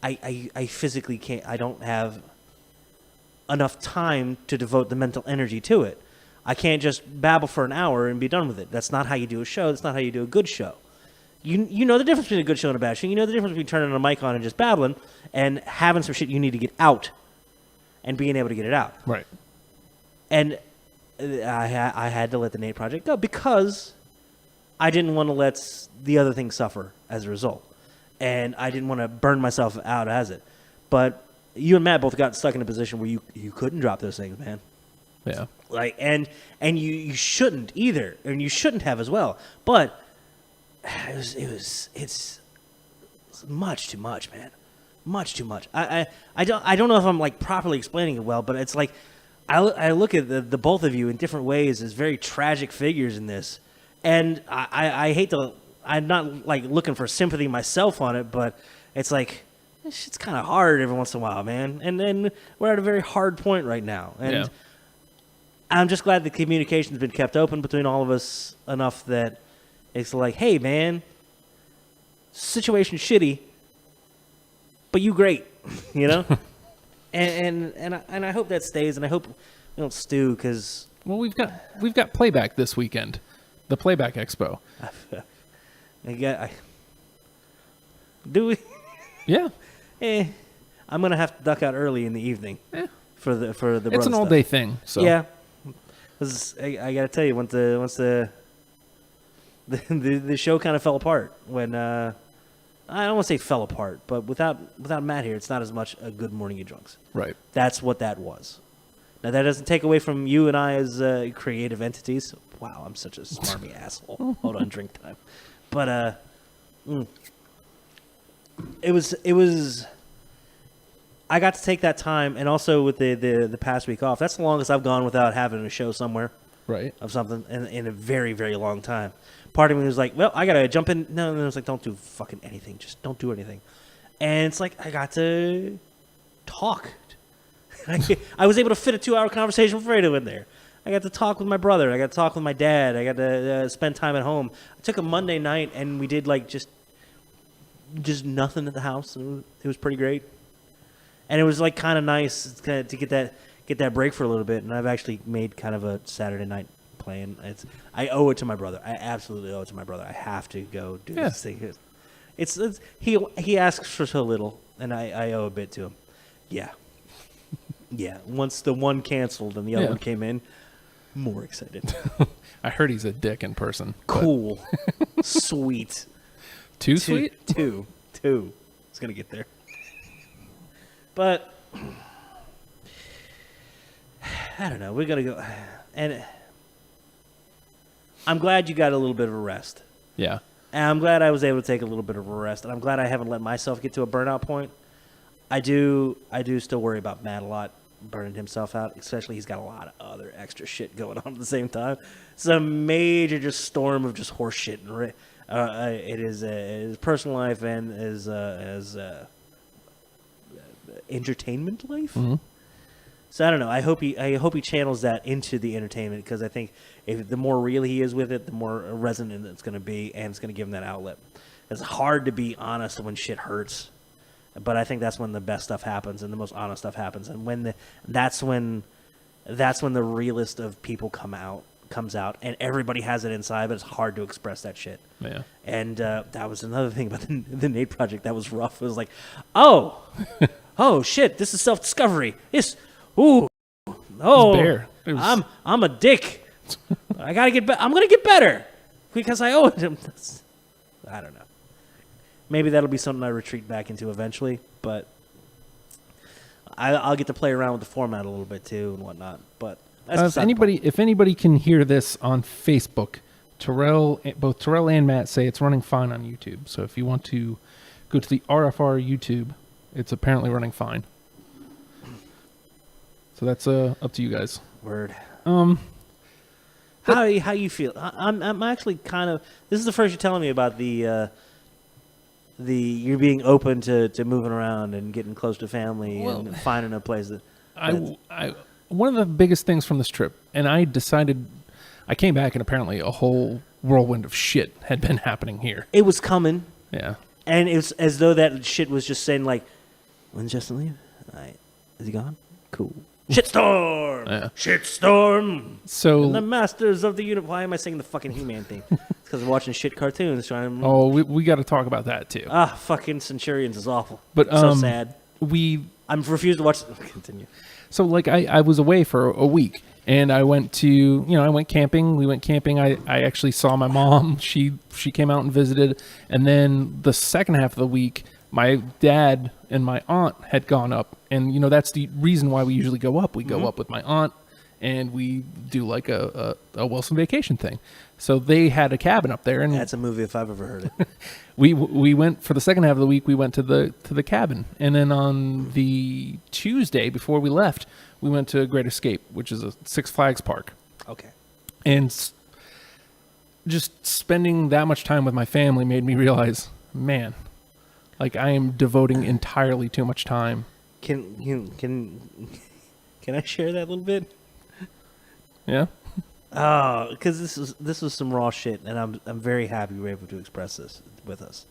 I physically can't. I don't have enough time to devote the mental energy to it. I can't just babble for an hour and be done with it. That's not how you do a show. That's not how you do a good show. You know the difference between a good show and a bad show. You know the difference between turning a mic on and just babbling and having some shit you need to get out and being able to get it out. Right. And I had to let the Nate project go because I didn't want to let the other things suffer as a result. And I didn't want to burn myself out as it. But you and Matt both got stuck in a position where you couldn't drop those things, man. Yeah. Like and you shouldn't either, and you shouldn't have as well. But it's much too much, man. Much too much. I don't know if I'm like properly explaining it well, but it's like I look at the both of you in different ways as very tragic figures in this, and I hate to. I'm not like looking for sympathy myself on it, but it's like this shit's kind of hard every once in a while, man. And then we're at a very hard point right now, and. Yeah. I'm just glad the communication's been kept open between all of us enough that it's like, hey, man, situation's shitty, but you great, you know? and I hope that stays, and I hope we don't stew because... Well, we've got Playback this weekend, the Playback Expo. Do we? Yeah. I'm gonna have to duck out early in the evening for the It's brother an all stuff. day thing. So Yeah, 'cause I gotta tell you, once the show kind of fell apart when I don't want to say fell apart, but without Matt here, it's not as much a Good Morning You Drunks. right. That's what that was. Now that doesn't take away from you and I as creative entities. Wow, I'm such a smarmy asshole. Hold on, drink time. But it was. I got to take that time, and also with the past week off. That's the longest I've gone without having a show somewhere Right. of something in a very, very long time. Part of me was like, well, I gotta jump in. No, it was like, don't do fucking anything. Just don't do anything. And it's like I got to talk. I was able to fit a 2-hour conversation with Fredo in there. I got to talk with my brother. I got to talk with my dad. I got to spend time at home. I took a Monday night and we did like just nothing at the house. And it was pretty great. And it was like kind of nice to get that break for a little bit. And I've actually made kind of a Saturday night plan. I owe it to my brother. I absolutely owe it to my brother. I have to go do this thing. He asks for so little, and I owe a bit to him. Yeah. Yeah. Once the one canceled and the other one came in, more excited. I heard he's a dick in person. but- Cool. Sweet. Too sweet? Two. It's going to get there. But I don't know. We're going to go. And I'm glad you got a little bit of a rest. Yeah. And I'm glad I was able to take a little bit of a rest. And I'm glad I haven't let myself get to a burnout point. I do still worry about Matt a lot, burning himself out. Especially he's got a lot of other extra shit going on at the same time. It's a major just storm of just horse shit. And it is his personal life and his entertainment life. Mm-hmm. So I don't know. I hope he channels that into the entertainment, because I think if the more real he is with it, the more resonant it's going to be, and it's going to give him that outlet. It's hard to be honest when shit hurts, but I think that's when the best stuff happens and the most honest stuff happens, and that's when the realest of people comes out, and everybody has it inside, but it's hard to express that shit. Yeah. And that was another thing about the Nate Project that was rough. It was like, oh shit, this is self-discovery. Oh, bare. It was- I'm a dick. I gotta get better. I'm gonna get better because I owe it to him. I don't know. Maybe that'll be something I retreat back into eventually, but I'll get to play around with the format a little bit too and whatnot. But that's if anybody can hear this on Facebook, both Terrell and Matt say it's running fine on YouTube. So if you want to go to the RFR YouTube, it's apparently running fine. So that's up to you guys. Word. How you feel? I'm actually kind of. This is the first you're telling me about the you're being open to moving around and getting close to family and finding a place that. One of the biggest things from this trip, and I came back and apparently a whole whirlwind of shit had been happening here. It was coming. Yeah. And it was as though that shit was just saying like, when's Justin leave? Is he gone? Cool. Shitstorm! Yeah. Shitstorm! So And the masters of the universe. Why am I singing the fucking He-Man theme? It's because I'm watching shit cartoons trying to... we got to talk about that too. Fucking Centurions is awful. But so sad. I'm refused to watch... Continue. So like I was away for a week and I went camping. We went camping. I actually saw my mom. She came out and visited. And then the second half of the week, my dad and my aunt had gone up. And, that's the reason why we usually go up. We go up with my aunt and we do like a Wilson vacation thing. So they had a cabin up there. And that's a movie if I've ever heard it. we went for the second half of the week. We went to the cabin. And then on the Tuesday before we left, we went to Great Escape, which is a Six Flags park. Okay. And just spending that much time with my family made me realize, man, like I am devoting entirely too much time. Can I share that a little bit? Yeah. Oh, because this was some raw shit, and I'm very happy you were able to express this with us.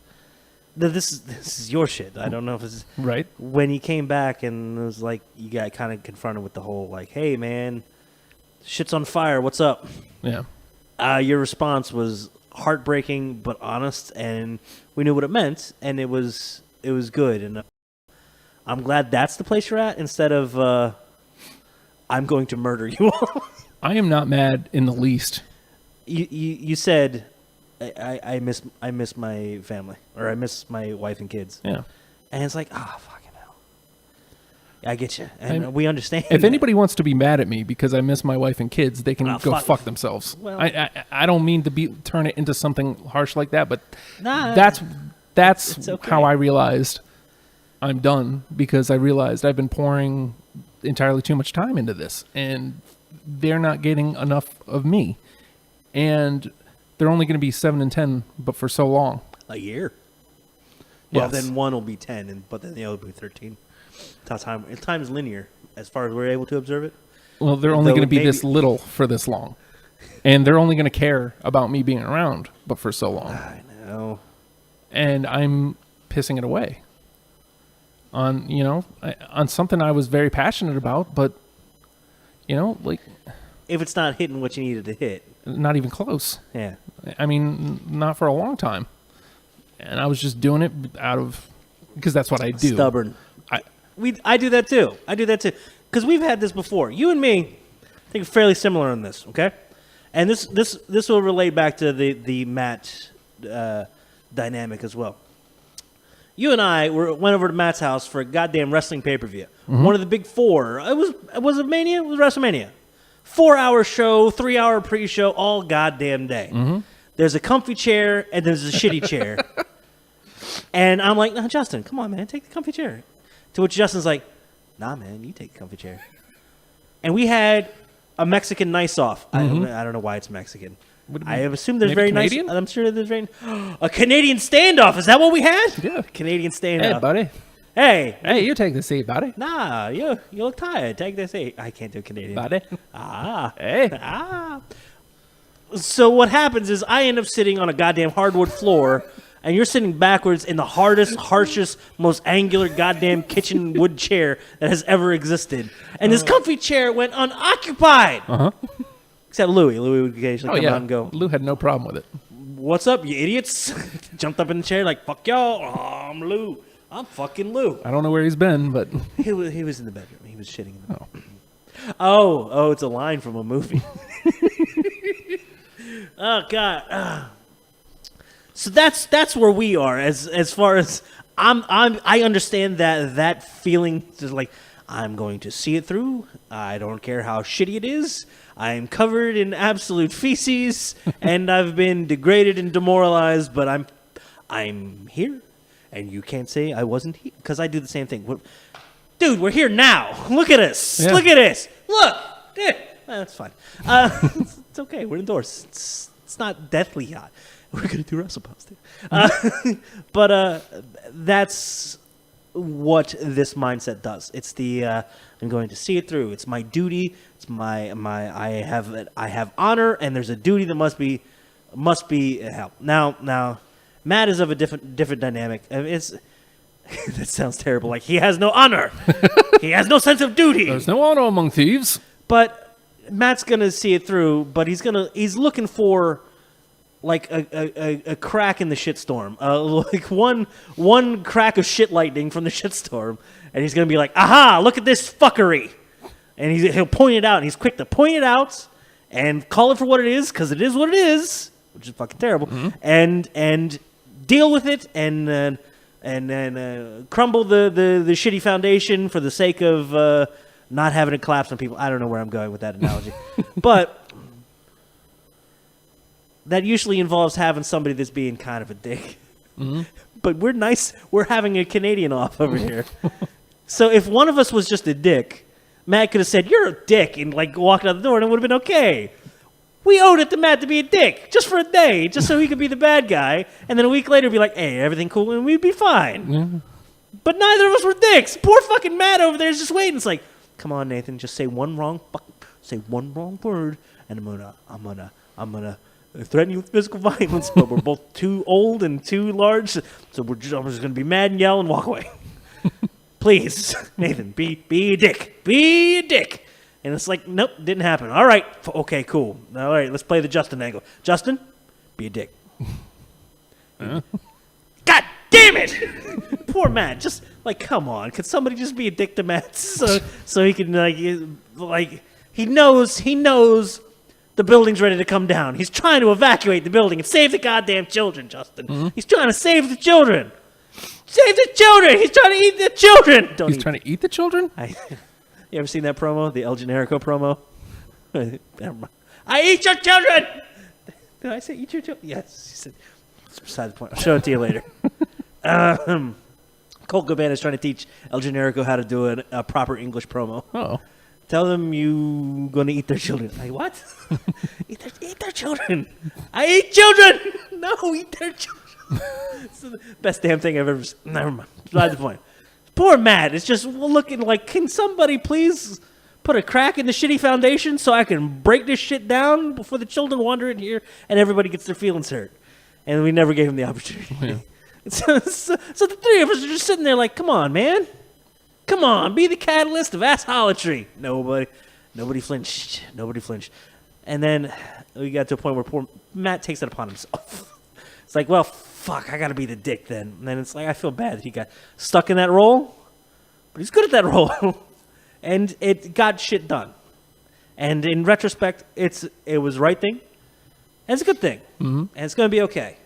This is your shit. I don't know if it's right when you came back and it was like you got kind of confronted with the whole like, hey man, shit's on fire. What's up? Yeah. Your response was heartbreaking but honest, and we knew what it meant, and it was good. And I'm glad that's the place you're at instead of I'm going to murder you all. I am not mad in the least. You said I miss my family, or I miss my wife and kids. Yeah. And it's like, fucking hell. I get you. And we understand. If anybody wants to be mad at me because I miss my wife and kids, they can go fuck themselves. Well, I don't mean to turn it into something harsh like that, but Nah, that's it's okay. how I realized I'm done, because I realized I've been pouring entirely too much time into this, and they're not getting enough of me. And they're only going to be 7 and 10, but for so long. a year. Well, Yes. then one will be 10, but then the other will be 13. That's how time is linear as far as we're able to observe it. Well, they're only Though going to be maybe- this little for this long. And they're only going to care about me being around, but for so long. I know. And I'm pissing it away on, on something I was very passionate about, but, like, If it's not hitting what you needed to hit, not even close. yeah. I mean, not for a long time. And I was just doing it because that's what I do. Stubborn. I, I do that too. Because we've had this before. You and me, I think, are fairly similar on this. Okay, and this will relate back to the Matt dynamic as well. You and I went over to Matt's house for a goddamn wrestling pay-per-view. One of the big four. Was it Mania? It was WrestleMania. 4-hour show, 3-hour pre-show, all goddamn day. There's a comfy chair and there's a shitty chair. And I'm like, no, Justin, come on, man, take the comfy chair. To which Justin's like, nah, man, you take the comfy chair. And we had a Mexican nice-off. I don't know why it's Mexican. I have assumed there's maybe very Canadian? nice. I'm sure there's very a Canadian standoff. Is that what we had? Yeah. Canadian hey, standoff. buddy. Hey, Hey, you take the seat, buddy. nah, you look tired. Take this seat. I can't do Canadian. Buddy. Hey. So what happens is I end up sitting on a goddamn hardwood floor, and you're sitting backwards in the hardest, harshest, most angular goddamn kitchen wood chair that has ever existed. And this comfy chair went unoccupied. Except Louie. Louie would occasionally come out and go, Lou had no problem with it. "What's up, you idiots?" Jumped up in the chair like, "Fuck y'all. Oh, I'm Lou. I'm fucking Lou." I don't know where he's been, but He was in the bedroom. He was shitting in the bedroom. Oh, it's a line from a movie. Oh God. So that's where we are as far as I understand that feeling, just like I'm going to see it through. I don't care how shitty it is. I'm covered in absolute feces and I've been degraded and demoralized, but I'm here, and you can't say I wasn't here, because I do the same thing. Dude, we're here now. Look at us. Yeah. Look at us. Look. That's fine. It's okay. We're indoors. It's not deathly hot. We're gonna do WrestlePost too. But that's what this mindset does. It's the I'm going to see it through. It's my duty. It's my I have honor, and there's a duty that must be held. Now, Matt is of a different dynamic. It's that sounds terrible. Like, he has no honor. He has no sense of duty. there's no honor among thieves. But Matt's gonna see it through. But he's looking for like a crack in the shitstorm, like one crack of shit lightning from the shitstorm, and he's gonna be like, "Aha! Look at this fuckery," and he'll point it out. And he's quick to point it out and call it for what it is, because it is what it is, which is fucking terrible, and deal with it and crumble the shitty foundation for the sake of not having it collapse on people. I don't know where I'm going with that analogy, but that usually involves having somebody that's being kind of a dick. But we're nice. We're having a Canadian off over here. So if one of us was just a dick, Matt could have said, "You're a dick," and like walked out the door, and it would have been okay. We owed it to Matt to be a dick just for a day, just so he could be the bad guy, and then a week later be like, "Hey, everything cool?" and we'd be fine. But neither of us were dicks. Poor fucking Matt over there is just waiting. It's like, come on, Nathan, just say one wrong word, and I'm gonna threaten you with physical violence. But we're both too old and too large, so I'm just gonna be mad and yell and walk away. Please, Nathan, be a dick. Be a dick. And it's like, nope, didn't happen. All right, okay, cool. All right, let's play the Justin angle. Justin, be a dick. God damn it! poor Matt. Just like, come on, could somebody just be a dick to Matt so he can like he knows the building's ready to come down. He's trying to evacuate the building and save the goddamn children, Justin. Mm-hmm. He's trying to save the children. Save the children. He's trying to eat the children. He's trying to eat the children? You ever seen that promo? The El Generico promo? Never mind. I eat your children! Did I say eat your children? Yes. He said, it's beside the point. I'll show it to you later. Colt Cabana is trying to teach El Generico how to do a proper English promo. Oh. Tell them you going to eat their children. Like, what? eat their children. I eat children! No, eat their children. It's the best damn thing I've ever seen. Never mind. Beside the point. Poor Matt. It's just looking like, can somebody please put a crack in the shitty foundation so I can break this shit down before the children wander in here and everybody gets their feelings hurt? And we never gave him the opportunity. Yeah. So the three of us are just sitting there like, come on, man. Come on, be the catalyst of assholatry. Nobody flinched. Nobody flinched. And then we got to a point where poor Matt takes it upon himself. It's like, well, fuck, I got to be the dick then. And then it's like, I feel bad that he got stuck in that role. But he's good at that role. And it got shit done. And in retrospect, it was the right thing. And it's a good thing. Mm-hmm. And it's going to be okay.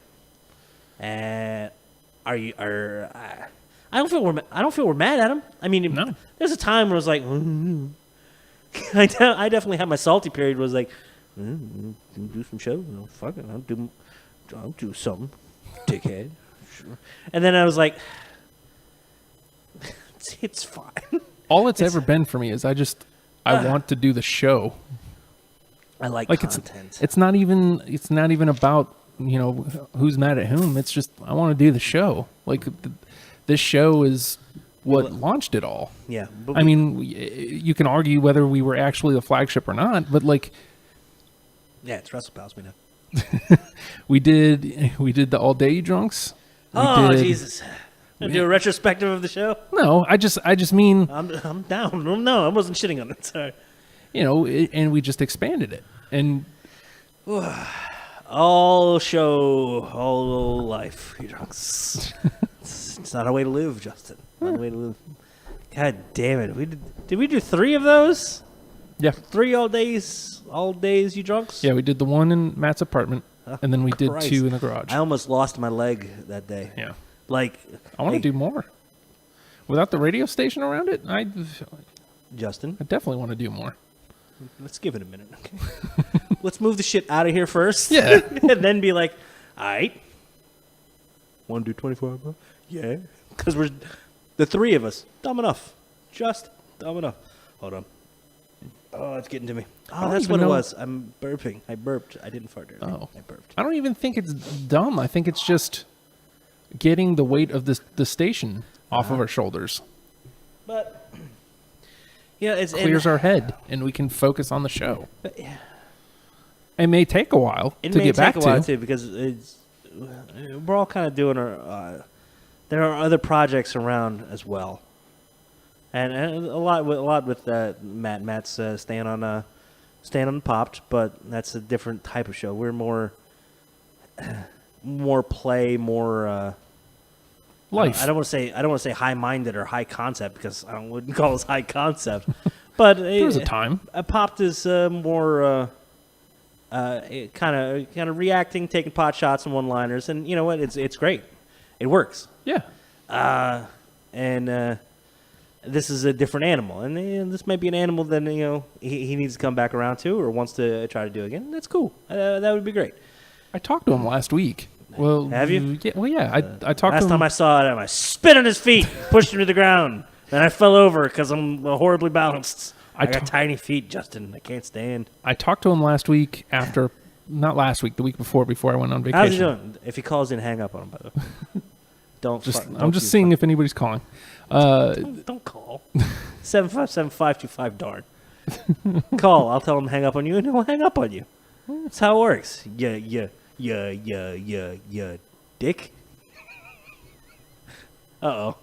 And I don't feel we're mad at him. I mean, No. There's a time where I was like, I definitely had my salty period. Was like, do some shows. No, fuck it, I'll do something, dickhead. Sure. And then I was like, it's fine. All it's ever been for me is I want to do the show. I like content. It's not even about, who's mad at whom. It's just I want to do the show. Like this show is what launched it all. Yeah. I mean, you can argue whether we were actually the flagship or not, but like, yeah, it's Wrestle Pals. We know. we did the All Day Drunks. Jesus. Do a retrospective of the show? No, I just mean I'm down. No, I wasn't shitting on it. Sorry. And we just expanded it. And all life, you drunks. It's not a way to live, Justin. Not a way to live. God damn it. Did we do 3 of those? Yeah. 3 all days, you drunks? Yeah, we did the one in Matt's apartment, and then we Christ. did 2 in the garage. I almost lost my leg that day. Yeah. Like, I want to do more. Without the radio station around it, I Justin, definitely want to do more. let's give it a minute, okay? Let's move the shit out of here first. Yeah. And then be like, all right. Want to do 24 hours? Yeah. Because we're the 3 of us. Dumb enough. Just dumb enough. Hold on. Oh, it's getting to me. Oh, that's what it was. I'm burping. I burped. I didn't fart earlier. Oh. I burped. I don't even think it's dumb. I think it's just getting the weight of the station off of our shoulders. But, yeah, it Clears our head, and we can focus on the show. But, yeah. It may take a while It to may get back take a while to. too, because we're all kind of doing our. There are other projects around as well, and a lot with Matt. Matt's staying on Popped, but that's a different type of show. We're more play, more Life. I don't want to say high-minded or high concept, because I wouldn't call us high concept, but There was a time. Popped is more. Kind of reacting, taking pot shots and one-liners, and you know what? It's great. It works. Yeah. And this is a different animal, and this might be an animal that he needs to come back around to or wants to try to do again. That's cool. That would be great. I talked to him last week. Well, have you? Yeah. Well, yeah. I talked to him. Last time I saw it, I spit on his feet, pushed him to the ground, then I fell over because I'm horribly balanced. I got tiny feet, Justin. I can't stand. I talked to him last week not last week, the week before I went on vacation. How's he doing? If he calls in, hang up on him, by the way. I'm just seeing if anybody's calling. Don't call. 757-525 darn. Call. I'll tell him to hang up on you, and he'll hang up on you. That's how it works. Yeah, dick. Uh-oh.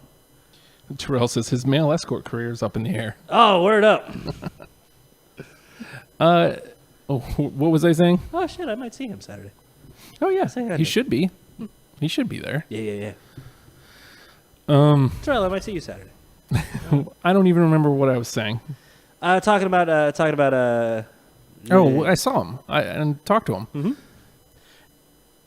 Terrell says his male escort career is up in the air. Oh, word up. What was I saying? Oh, shit, I might see him Saturday. Oh, yeah. Say hi He to should be. He should be there. Yeah. Terrell, I might see you Saturday. I don't even remember what I was saying. Talking about. Oh, I saw him. And talked to him.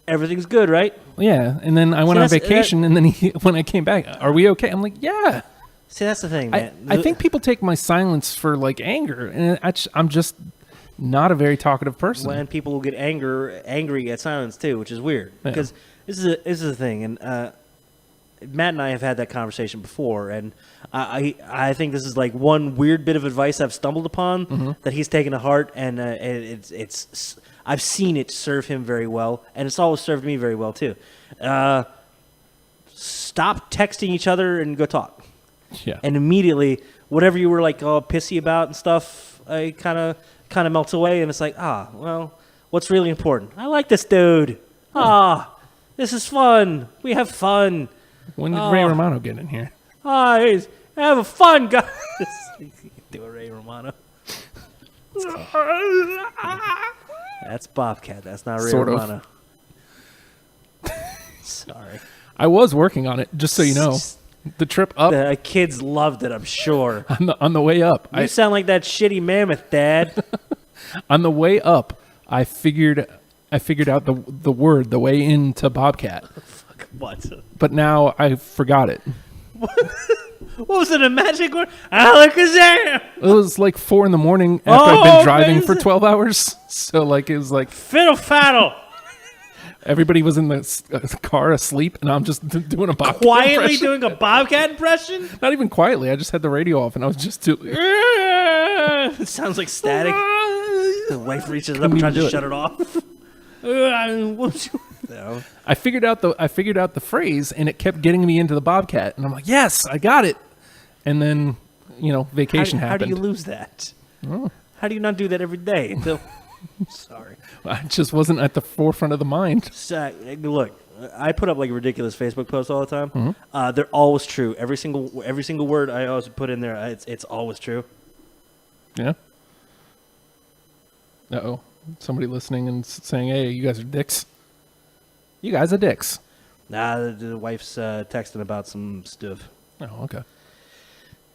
Everything's good, right? Yeah, and then I went on that's- vacation, and then when I came back, are we okay? I'm like, yeah. See, that's the thing, man. I think people take my silence for like anger, and I'm just not a very talkative person. when people will get angry at silence too, which is weird Yeah. because this is a thing, and Matt and I have had that conversation before, and I think this is like one weird bit of advice I've stumbled upon that he's taken to heart, and it's I've seen it serve him very well, and it's always served me very well too. Stop texting each other and go talk. Yeah. And immediately, whatever you were like all pissy about and stuff, it kind of melts away, and it's like, well, what's really important? I like this dude. This is fun. We have fun. When did Ray Romano get in here? He's have a fun, guys. Do a Ray Romano. That's Bobcat. That's not Ray Sort of. Romano. Sorry. I was working on it, just so you know. The trip up The kids loved it, I'm sure. on the way up. You sound like that shitty mammoth, Dad. On the way up, I figured out the word, the way into Bobcat. What? But now I forgot it. What was it, a magic word? Alakazam! It was like 4 a.m. after I'd been driving for amazing. 12 hours. So like it was like Fiddle faddle! everybody was in the car asleep, and I'm just doing a Bobcat Quietly impression. doing a Bobcat impression? Not even quietly. I just had the radio off, and I was just doing. It sounds like static. The wife reaches up Couldn't and tries even to do shut it off. No. I figured out the phrase, and it kept getting me into the Bobcat, and I'm like, yes, I got it. And then, vacation How do happened. you lose that? How do you not do that every day? Sorry. I just wasn't at the forefront of the mind. So, look, I put up like ridiculous Facebook posts all the time. Mm-hmm. They're always true. Every single word I always put in there, it's always true. Yeah. Uh-oh. Somebody listening and saying, hey, you guys are dicks. You guys are dicks. Nah, the wife's texting about some stuff. Oh, okay.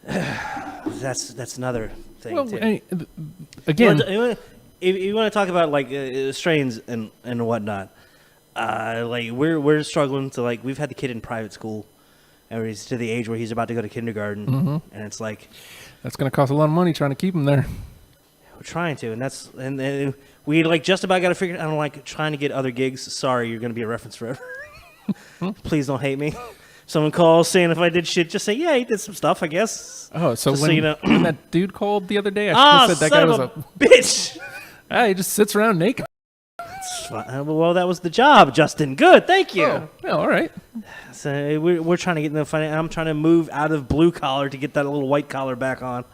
That's another thing. Well, too. again, if you want to talk about like strains and whatnot, like we're struggling to like we've had the kid in private school, and he's to the age where he's about to go to kindergarten, and it's like that's going to cost a lot of money trying to keep them there. we're trying to, and we like just about got to figure. I don't like trying to get other gigs. Sorry, you're going to be a reference forever. Please don't hate me. Someone calls saying if I did shit, just say yeah, he did some stuff, I guess. Oh, so Just when, so you know. when that dude called the other day, I should have said that guy son was of a bitch. he just sits around naked. It's fine. Well, that was the job, Justin. Good, thank you. Oh, well, all right. So we're trying to get in the finance. I'm trying to move out of blue collar to get that little white collar back on.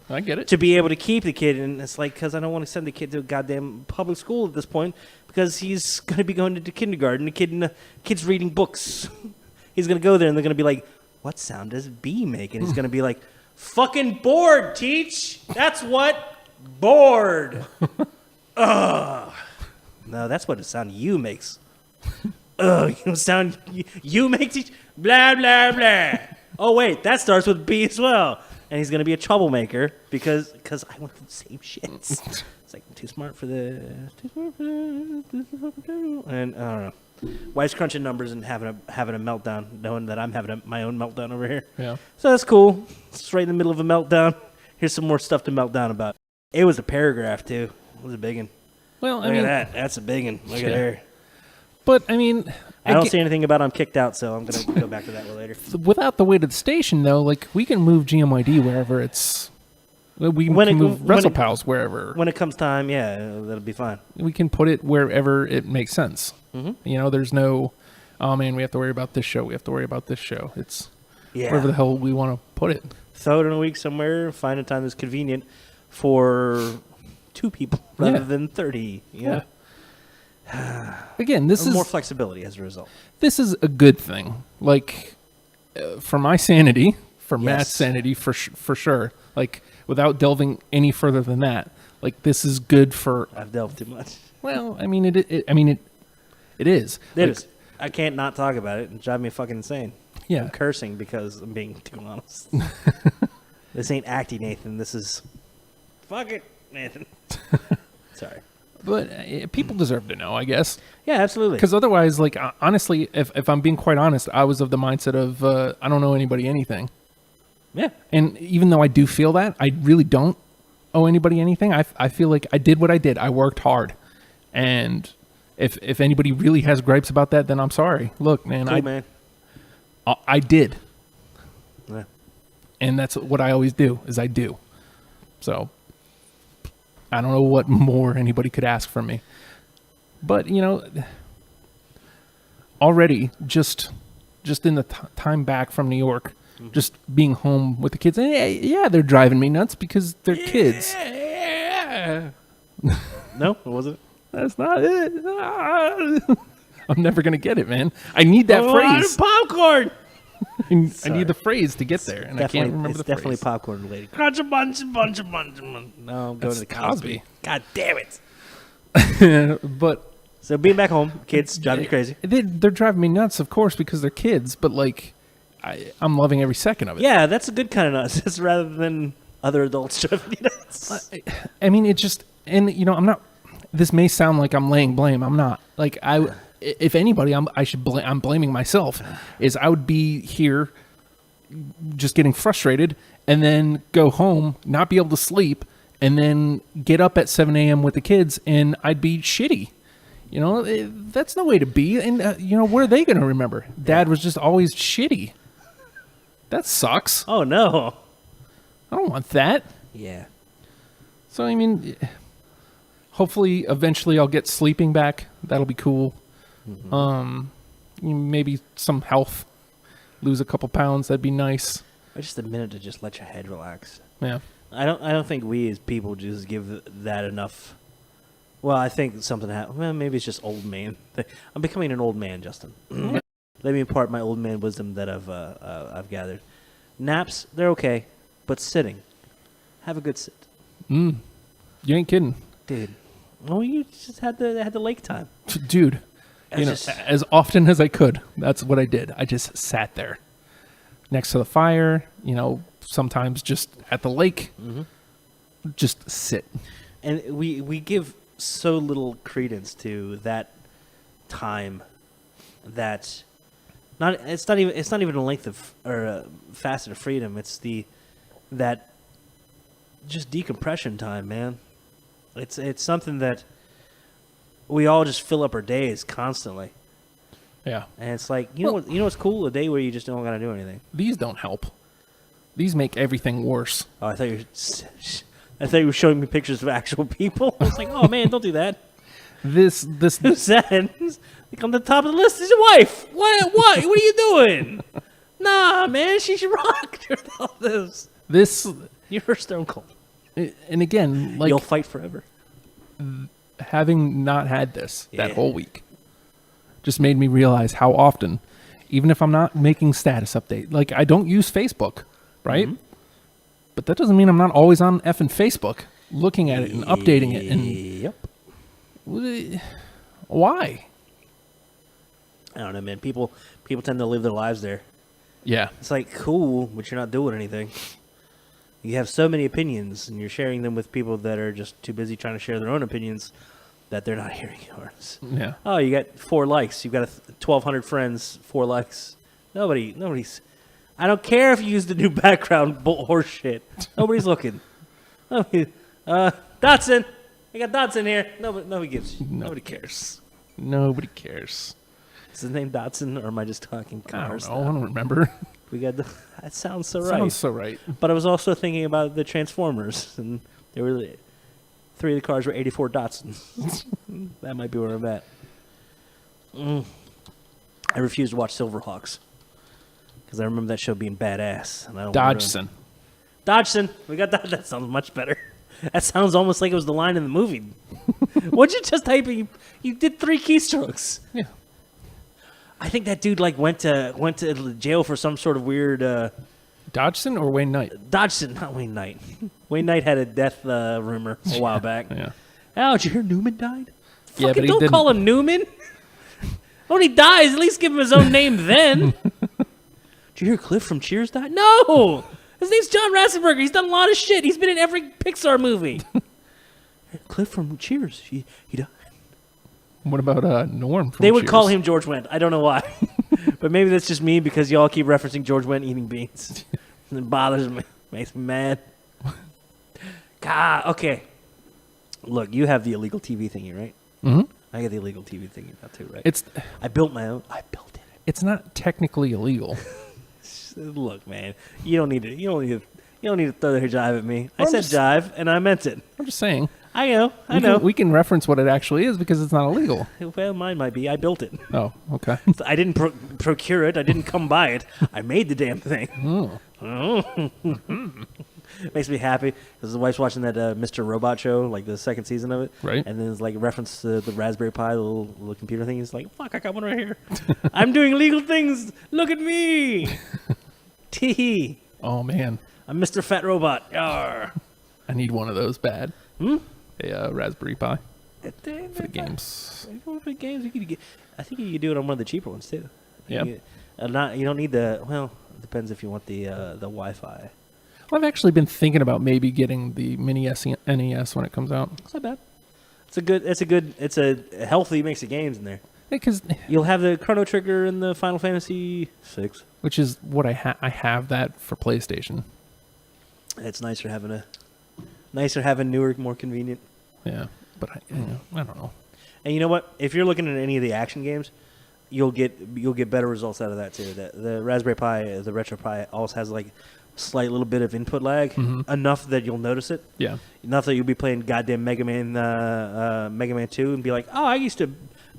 I get it. To be able to keep the kid, and it's like because I don't want to send the kid to a goddamn public school at this point because he's going to be going into kindergarten. The kid's reading books. He's going to go there, and they're going to be like, "What sound does B make?" And he's going to be like, "Fucking bored, teach. That's what bored." Ugh. No, that's what the sound you makes. Ugh, you sound you make teach blah blah blah. Oh wait, that starts with B as well. And he's gonna be a troublemaker because I went for the same shit. It's like too smart for the and I don't know. Wife's crunching numbers and having a meltdown, knowing that I'm having my own meltdown over here. Yeah. So that's cool. It's right in the middle of a meltdown. Here's some more stuff to melt down about. It was a paragraph too. It was a big one. Well, Look at that. That's a big one. Look at her. But I mean, I don't see anything about I'm kicked out, so I'm going to go back to that later. without the weight of the station, though, like we can move GMYD wherever it's. We When can it- move when it- WrestlePals wherever. When it comes time, yeah, that'll be fine. We can put it wherever it makes sense. Mm-hmm. There's no, oh man, we have to worry about this show. We have to worry about this show. It's wherever the Yeah. hell we want to put it. Throw it in a week somewhere. Find a time that's convenient for 2 people rather Yeah. than 30. Yeah. Again, this is More flexibility as a result. this is a good thing. Like, for my sanity, for Matt's Yes. sanity, for sure. Like, without delving any further than that, like this is good for. I've delved too much. Well, I mean, it is. It Like, is. I can't not talk about it. It drives me fucking insane. Yeah. I'm cursing because I'm being too honest. This ain't acting, Nathan. This is... Fuck it, Nathan. Sorry. But people deserve to know, I guess. Yeah, absolutely. Because otherwise, like, honestly, if I'm being quite honest, I was of the mindset of I don't owe anybody anything. Yeah. And even though I do feel that, I really don't owe anybody anything. I feel like I did what I did. I worked hard. And if anybody really has gripes about that, then I'm sorry. Look, man, Cool, man. I did. Yeah. And that's what I always do, is I do. So I don't know what more anybody could ask from me. But, you know, already just in the time back from New York, just being home with the kids, yeah, they're driving me nuts because they're kids. No, it wasn't. That's not it. I'm never going to get it, man. I need that phrase. Popcorn. I need the phrase to get there, and I can't remember the definitely phrase. popcorn related. Crunch a bunch. No, I'm going to the Cosby. God damn it. But So being back home, kids drive me crazy. they're driving me nuts, of course, because they're kids. But like, I'm loving every second of it. Yeah, that's a good kind of nuts, rather than other adults driving me nuts. I mean, it just, and you know, I'm not. This may sound like I'm laying blame. I'm not. Like if anybody, I'm blaming myself. Is I would be here, just getting frustrated, and then go home, not be able to sleep, and then get up at 7 a.m. with the kids, and I'd be shitty. You know, that's no way to be. And you know, what are they going to remember? Dad was just always shitty. That sucks. Oh no. I don't want that. Yeah. So I mean, hopefully, eventually, I'll get sleeping back. That'll be cool. Maybe some health. Lose a couple pounds. That'd be nice. Or just a minute to just let your head relax. Yeah. I don't think we as people just give that enough. Well, I think something happened. Well, maybe it's just old man. I'm becoming an old man, Justin. Let me impart my old man wisdom that I've gathered. Naps, they're okay, but sitting, have a good sit, You ain't kidding, dude. Oh, you just had the lake time. dude. You know, Just- as often as I could. That's what I did. I just sat there next to the fire. You know, sometimes just at the lake. Just sit. And we give so little credence to that time that it's not even a length of or a facet of freedom. It's that just decompression time, man. It's something that we all just fill up our days constantly. Yeah. And it's like, you know what's cool? A day where you just don't gotta do anything. These don't help. These make everything worse. Oh, I thought you were showing me pictures of actual people. I was like, oh man, don't do that. This Who's that? Like on the top of the list is your wife. What? What are you doing? Nah, man, she should rock during all this. You're stone cold. And again, like You'll fight forever. having not had this that Yeah. whole week just made me realize how often, even if I'm not making status update, like I don't use Facebook, right? But that doesn't mean I'm not always on effing Facebook looking at it and updating it. And Yep. why? I don't know, man. People tend to live their lives there. Yeah. It's like cool, but you're not doing anything. You have so many opinions, and you're sharing them with people that are just too busy trying to share their own opinions that they're not hearing yours. Yeah. Oh, you got 4 likes. You've got 1,200 friends, 4 likes. Nobody's. I don't care if you use the new background horse shit. Nobody's looking. Nobody, Dotson. I got Dotson here. Nobody gives. Nobody cares. Nobody cares. Is his name Dotson, or am I just talking I cars? don't know. I don't remember. We got that sounds so right. Sounds so right. But I was also thinking about the Transformers, and they were 3 of the cars were 84 Datsuns. That might be where I'm at. I refuse to watch Silverhawks because I remember that show being badass. And I don't Dodgson. Dodgson. We got that. That sounds much better. That sounds almost like it was the line in the movie. What'd you just type in? You did 3 keystrokes. Yeah. I think that dude went to jail for some sort of weird. Dodgson or Wayne Knight? Dodgson, not Wayne Knight. Wayne Knight had a death rumor a while back. Yeah. Oh, did you hear Newman died? Yeah, Fucking but he don't didn't. call him Newman. When he dies, at least give him his own name then. Did you hear Cliff from Cheers died? No! His name's John Ratzenberger. He's done a lot of shit. He's been in every Pixar movie. Cliff from Cheers. He died. What about Norm from They would Cheers? call him George Wendt. I don't know why. But maybe that's just me because y'all keep referencing George Wendt eating beans. It bothers me. Makes me mad. God, okay. Look, you have the illegal TV thingy, right? Mm-hmm. I got the illegal TV thingy now too, right? It's I built my own. I built it. it's not technically illegal. Look, man, you don't need to throw the jive at me. I I'm said just- jive, and I meant it. I'm just saying. I know. We can reference what it actually is because it's not illegal. Well, mine might be. I built it. Oh, okay. I didn't procure it. I didn't come by it. I made the damn thing. Oh. Makes me happy because the wife's watching that Mr. Robot show, like the second season of it. Right. And then it's like reference to the Raspberry Pi, the little computer thing. He's like, fuck, I got one right here. I'm doing illegal things. Look at me. Tee. Oh man, I'm Mr. Fat Robot. Yarr. I need one of those bad. A Raspberry Pi for the games. For games, you could get, I think you could do it on one of the cheaper ones too. Yeah. You don't need the, well, it depends if you want the Wi-Fi. Well, I've actually been thinking about maybe getting the mini NES when it comes out. It's not bad. It's a healthy mix of games in there. Because You'll have the Chrono Trigger and the Final Fantasy 6. which is what I have that for PlayStation. It's nicer having newer, more convenient. Yeah, but I don't know. And you know what? If you're looking at any of the action games, you'll get better results out of that too. The Raspberry Pi, the Retro Pi, also has like slight little bit of input lag, enough that you'll notice it. Yeah, Enough that you'll be playing goddamn Mega Man 2 and be like, oh, I used to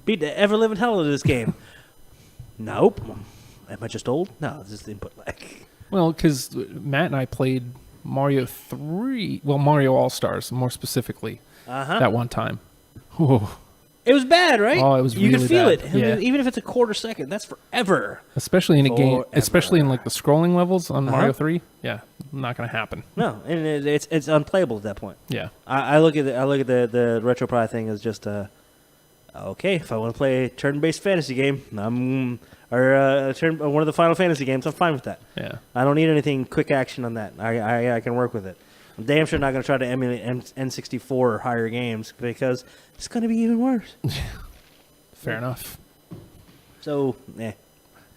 beat the ever living hell out of this game. Nope. Am I just old? No, it's just input lag. well, because Matt and I played Mario 3, well, Mario All-Stars, more specifically, that one time. Whoa. It was bad, right? Oh, it was You really can feel bad. it. Yeah. Even if it's a quarter second, that's forever. Especially in a game, Forever. especially in like the scrolling levels on Mario 3. Yeah, not going to happen. No, and it's unplayable at that point. Yeah. I look at the Retro Pi thing as just okay. If I want to play a turn-based fantasy game, one of the Final Fantasy games, I'm fine with that. Yeah. I don't need anything quick action on that. I can work with it. I'm damn sure not going to try to emulate N64 or higher games because it's going to be even worse. Fair enough. So,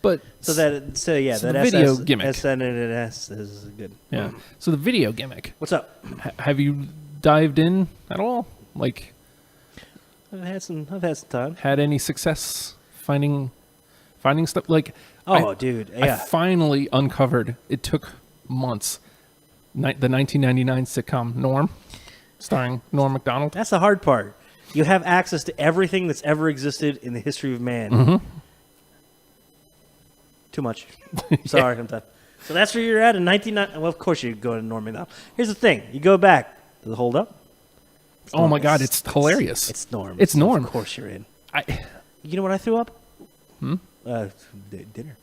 But So that the that video SS, gimmick. SNES is good. yeah. So the video gimmick. What's up? Have you dived in at all? Like, I've had some time. had any success finding stuff? Like, Oh, I- dude, I yeah. finally uncovered. It took months. The 1999 sitcom Norm, starring Norm Macdonald. That's the hard part. You have access to everything that's ever existed in the history of man. Mm-hmm. Too much. Sorry, I'm done. So that's where you're at in 1999. Well, of course you go to Norman now. Here's the thing. You go back. Does it hold up? Oh my God, it's hilarious. It's Norm. It's Norm. Of course you're in. I, You know what I threw up? Dinner.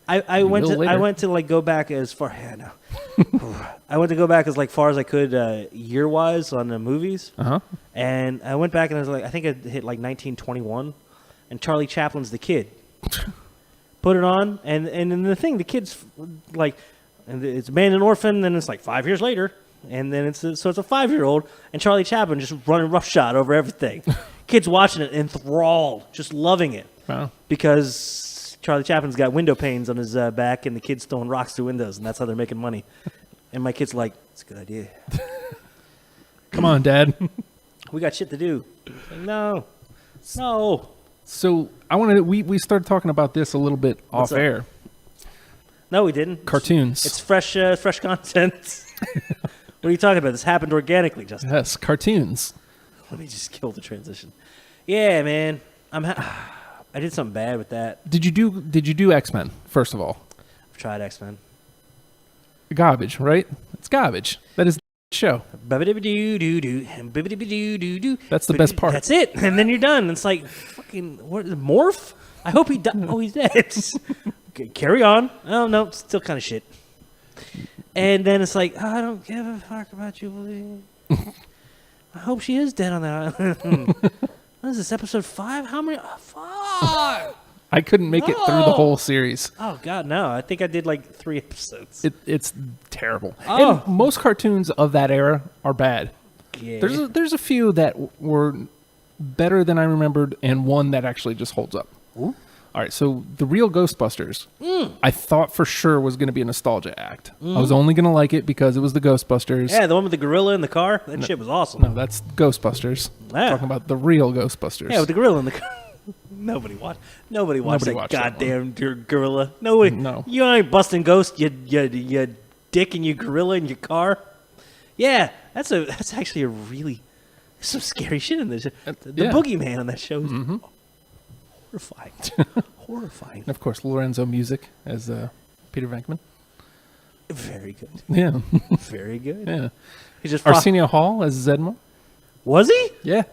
I You went will to later. I went to like go back as far. Yeah, no. I went to go back as like far as I could year wise on the movies, and I went back and I was like, I think I hit like 1921, and Charlie Chaplin's The Kid. Put it on, and then the thing, the kid's like, and it's abandoned orphan, then it's like 5 years later, and then it's a 5-year-old, and Charlie Chaplin just running roughshod over everything. Kids watching it enthralled, just loving it. wow. Because Charlie Chaplin's got window panes on his back, and the kid's throwing rocks through windows, and that's how they're making money. And my kid's like, "It's a good idea. Come on, Dad. We got shit to do." Like, no. So I wanted to, we started talking about this a little bit What's off up? air. No, we didn't. Cartoons. It's fresh content. What are you talking about? This happened organically, Justin. Yes, cartoons. Let me just kill the transition. Yeah, man. I did something bad with that. Did you do X-Men first of all? I've tried X-Men. Garbage, right? It's garbage. That is the show. Bibbidi-bidoo-doo-doo. Bibbidi-bidoo-doo-doo. That's the best part. That's it. And then you're done. It's like, fucking, what, Morph? I hope he died. Oh, he's dead. Okay, carry on. Oh, no, it's still kind of shit. And then it's like, I don't give a fuck about Jubilee. I hope she is dead on that island. What is this, episode 5? How many? Oh, on. I couldn't make it through the whole series. Oh God, no! I think I did like 3 episodes. It's terrible. Oh. And most cartoons of that era are bad. Yeah. There's a few that were better than I remembered, and one that actually just holds up. Ooh. All right, so the real Ghostbusters, I thought for sure was going to be a nostalgia act. I was only going to like it because it was the Ghostbusters. Yeah, the one with the gorilla in the car. That shit was awesome. No, that's Ghostbusters. Yeah. Talking about the real Ghostbusters. Yeah, with the gorilla in the car. Nobody watched Nobody that watched that goddamn gorilla. Nobody. No. You ain't busting ghosts. You dick and your gorilla in your car. Yeah, that's actually a really some scary shit in this. The yeah. boogeyman on that show is horrifying. Horrifying. And of course, Lorenzo Music as Peter Venkman. Very good. Yeah. Very good. Yeah. He just Arsenio Hall as Zedmo. Was he? Yeah.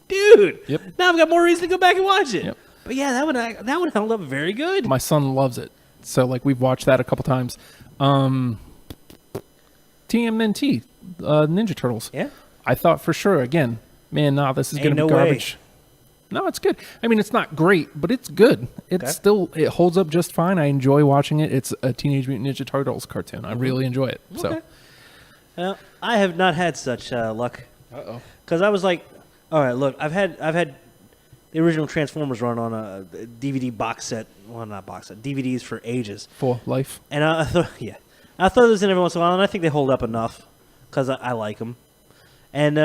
Dude. Yep. Now I've got more reason to go back and watch it. Yep. But yeah, that one held up very good. My son loves it. So, like, we've watched that a couple times. TMNT, Ninja Turtles. Yeah. I thought for sure, again, man, nah, this is Ain't going to no be way. garbage. No, it's good. I mean, it's not great, but it's good. It's Okay. it holds up just fine. I enjoy watching it. It's a Teenage Mutant Ninja Turtles cartoon. I really enjoy it. So, Okay. Well, I have not had such luck. uh-oh. Because I was like, all right, look, I've had the original Transformers run on a DVD box set. Well, not box set, DVDs for ages. For life. And I thought, yeah, I throw those in every once in a while, and I think they hold up enough because I like them. And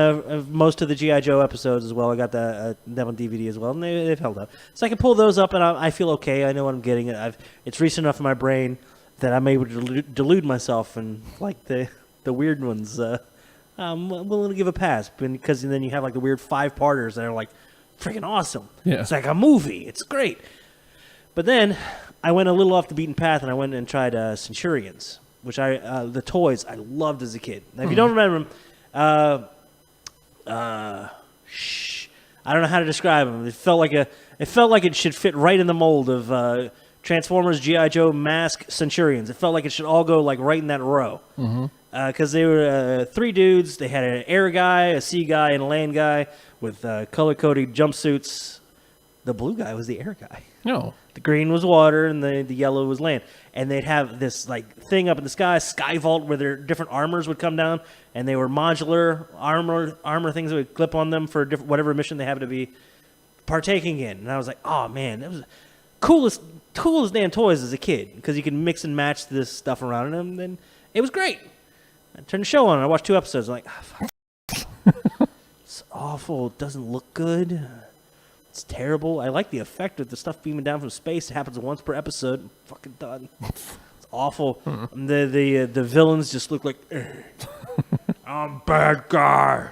most of the G.I. Joe episodes as well, I got them on DVD as well, and they've held up. So I can pull those up, and I feel okay. I know what I'm getting. It's recent enough in my brain that I'm able to delude myself and like the weird ones. I'm willing to give a pass because then you have like the weird 5-parters that are like freaking awesome. Yeah. It's like a movie. It's great. But then I went a little off the beaten path and I went and tried Centurions, which the toys I loved as a kid. Now, if you don't remember them, I don't know how to describe them. It felt like it should fit right in the mold of Transformers, G.I. Joe, Mask, Centurions. It felt like it should all go like right in that row. Because they were 3 dudes. They had an air guy, a sea guy, and a land guy with color-coded jumpsuits. The blue guy was the air guy. No. The green was water, and the yellow was land. And they'd have this like thing up in the sky, sky vault, where their different armors would come down, and they were modular armor things that would clip on them for whatever mission they happened to be partaking in. And I was like, oh man, that was the coolest damn toys as a kid because you could mix and match this stuff around them, and it was great. I turned the show on, and I watched 2 episodes. I'm like, fuck. It's awful. It doesn't look good. It's terrible. I like the effect of the stuff beaming down from space. It happens once per episode. I'm fucking done. It's awful. The villains just look like, I'm bad guy.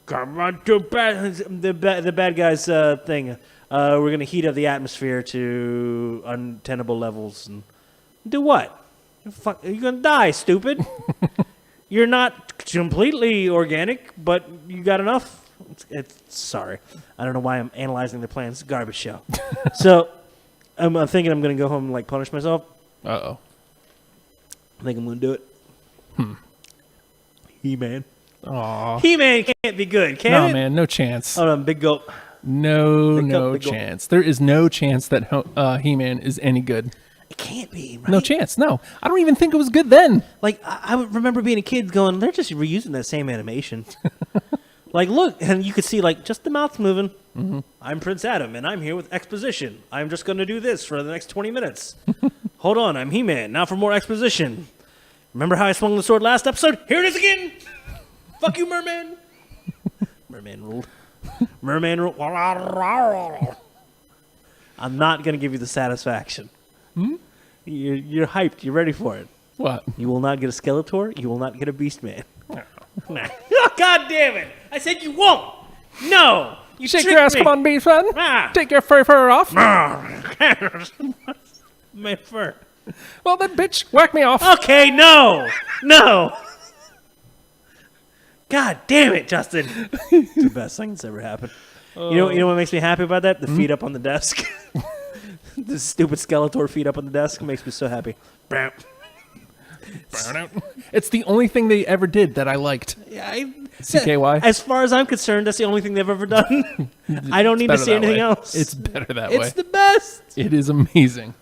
Come on to bad. The bad guys thing. We're gonna heat up the atmosphere to untenable levels and do what? You're gonna die, stupid. You're not completely organic, but you got enough. Sorry. I don't know why I'm analyzing the plans. It's a garbage show. So I'm thinking I'm going to go home and like punish myself. Uh-oh. I think I'm going to do it. He-Man. Aw. He-Man can't be good, can No, it? man, no chance. Hold on, big gulp. No Big gulp, no big gulp. chance. There is no chance that He-Man is any good. It can't be, right? No chance. No. I don't even think it was good then. Like, I would remember being a kid going, they're just reusing that same animation. Like, look, and you could see, like, just the mouth's moving. I'm Prince Adam, and I'm here with exposition. I'm just going to do this for the next 20 minutes. Hold on, I'm He-Man. Now for more exposition. Remember how I swung the sword last episode? Here it is again! Fuck you, Merman! Merman ruled. Merman ruled. I'm not going to give you the satisfaction. You're hyped. You're ready for it. What? You will not get a Skeletor. You will not get a Beastman. Oh, God damn it! I said you won't. No, you Shake tricked your ass, me. come on, Beastman. Ah. Take your fur off. My fur. Well then, bitch, whack me off. Okay, no. God damn it, Justin. It's the best thing that's ever happened. You know what makes me happy about that? The feet up on the desk. The stupid Skeletor feet up on the desk makes me so happy. It's the only thing they ever did that I liked. Yeah, CKY? As far as I'm concerned, that's the only thing they've ever done. I don't need to Better see that anything way. else. It's better that way. It's the best. It is amazing.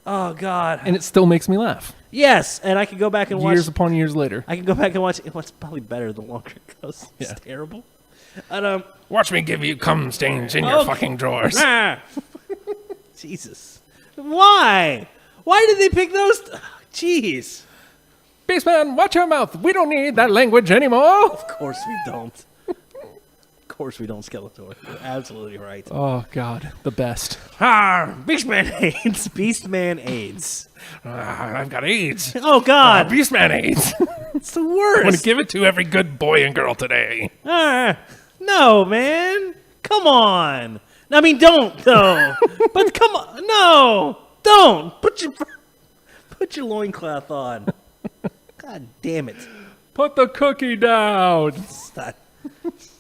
Oh God. And it still makes me laugh. Yes, and I could go back and watch. Years upon years later. I can go back and watch. What's probably better the longer it goes. It's Yeah. terrible. And, Watch me give you cum stains in your fucking drawers. Jesus. Why? Why did they pick those? Jeez. Beastman, watch your mouth. We don't need that language anymore. Of course we don't. Of course we don't, Skeletor. You're absolutely right. Oh, God. The best. Beastman AIDS. Beastman AIDS. I've got AIDS. Oh, God. Beastman AIDS. It's the worst. I'm going to give it to every good boy and girl today. No, man. Come on. I mean, don't, though. But come on. No. Don't. Put your loincloth on. God damn it. Put the cookie down. It's not. It's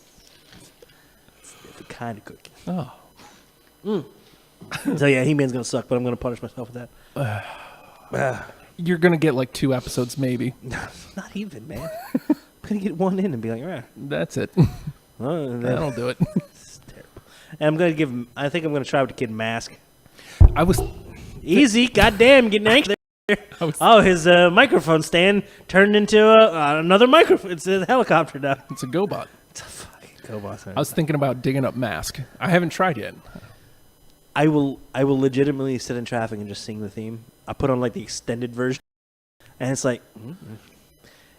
a different kind of cookie. Oh. So, yeah, He-Man's going to suck, but I'm going to punish myself with that. You're going to get like 2 episodes, maybe. Not even, man. I'm going to get one in and be like, That's it. that'll do it. It's terrible. And I'm going to give him, I think I'm going to try with the kid Mask. I was... Easy. Goddamn, getting anxious. His microphone stand turned into another microphone. It's a helicopter now. It's a GoBot. It's a fucking GoBot. I was thinking about digging up Mask. I haven't tried yet. I will legitimately sit in traffic and just sing the theme. I put on like the extended version, and it's like,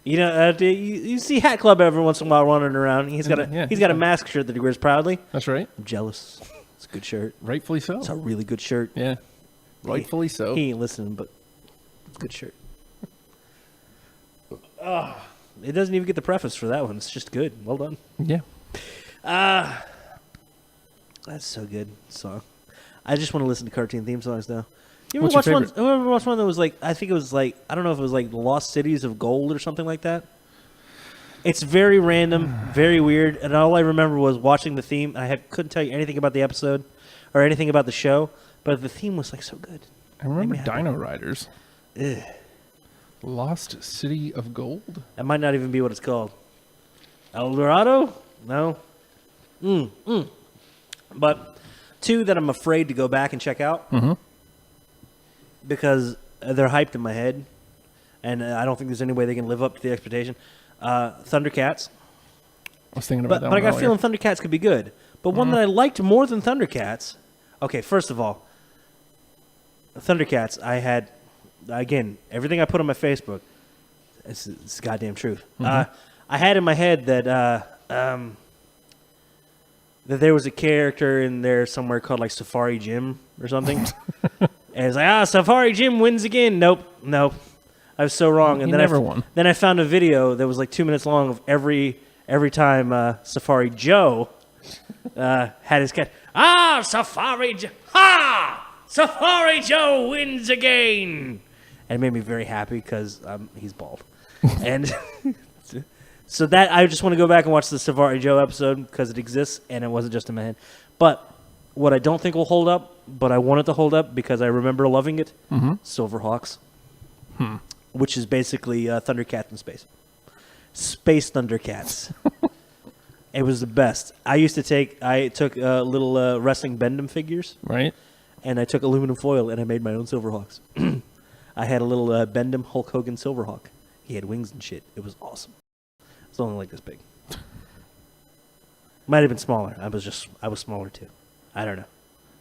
you see Hat Club every once in a while running around. He's got a Mask shirt that he wears proudly. That's right. I'm jealous. It's a good shirt. Rightfully so. It's a really good shirt. Yeah. Rightfully so. He ain't listening, but it's a good shirt. It doesn't even get the preface for that one. It's just good. Well done. Yeah. That's so good song. I just want to listen to cartoon theme songs now. You ever What's your watch one? favorite? You ever watch one that was like, I think it was like, I don't know if it was like Lost Cities of Gold or something like that. It's very random, very weird, and all I remember was watching the theme. I couldn't tell you anything about the episode or anything about the show, but the theme was like so good. I remember Made me happy. Dino Riders. Ugh. Lost City of Gold? That might not even be what it's called. El Dorado? No. But 2 that I'm afraid to go back and check out because they're hyped in my head, and I don't think there's any way they can live up to the expectation. Thundercats. I was thinking about that But one I got a earlier. feeling Thundercats could be good. But one that I liked more than Thundercats. Okay, first of all, Thundercats, I had, again, everything I put on my Facebook, it's the goddamn truth. I had in my head that that there was a character in there somewhere called like Safari Jim or something. And it's like, Safari Jim wins again. Nope. I was so wrong. And He then never won. Then I found a video that was like 2 minutes long of every time Safari Joe had his cat. Safari Joe. Safari Joe wins again. And it made me very happy because he's bald. And so that I just want to go back and watch the Safari Joe episode because it exists and it wasn't just in my head. But what I don't think will hold up, but I want it to hold up because I remember loving it, Silverhawks, which is basically Thundercats in space. Space Thundercats. It was the best. I took little wrestling Bendham figures, Right? and I took aluminum foil and I made my own Silverhawks. I had a little Bendham Hulk Hogan Silverhawk. He had wings and shit. It was awesome. It was only like this big. Might have been smaller. I was smaller too. I don't know.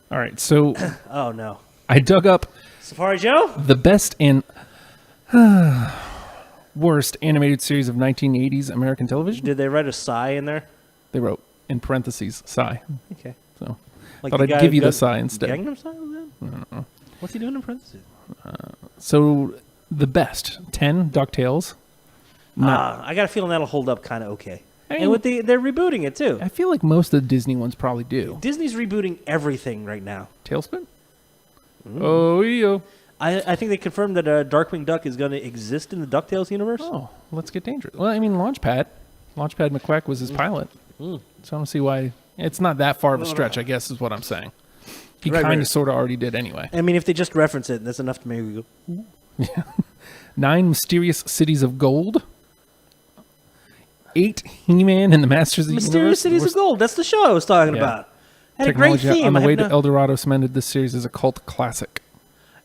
All right. So Oh no. I dug up Safari Joe? the best and worst animated series of 1980s American television. Did they write a sigh in there? They wrote in parentheses, sigh. Okay. So Like thought the I'd guy give you who the does sigh instead. Gangnam Style? I don't know. What's he doing in parentheses? So the best 10 DuckTales. I got a feeling that'll hold up kind of okay. I mean- And with they're rebooting it too. I feel like most of the Disney ones probably do. Disney's rebooting everything right now. Tailspin? Oh, yo. I think they confirmed that Darkwing Duck is going to exist in the DuckTales universe. Oh, let's get dangerous. Well, I mean, Launchpad McQuack was his pilot. So I don't see why. It's not that far of a stretch, I guess, is what I'm saying. He Right, kind of right. sort of already did anyway. I mean, if they just reference it, that's enough to make me go, ooh. 9 Mysterious Cities of Gold. 8 He-Man and the Masters of the Mysterious Universe. Cities of Gold. That's the show I was talking Yeah. about. Had a great Technology theme. on the I way have to no- El Dorado cemented this series as a cult classic.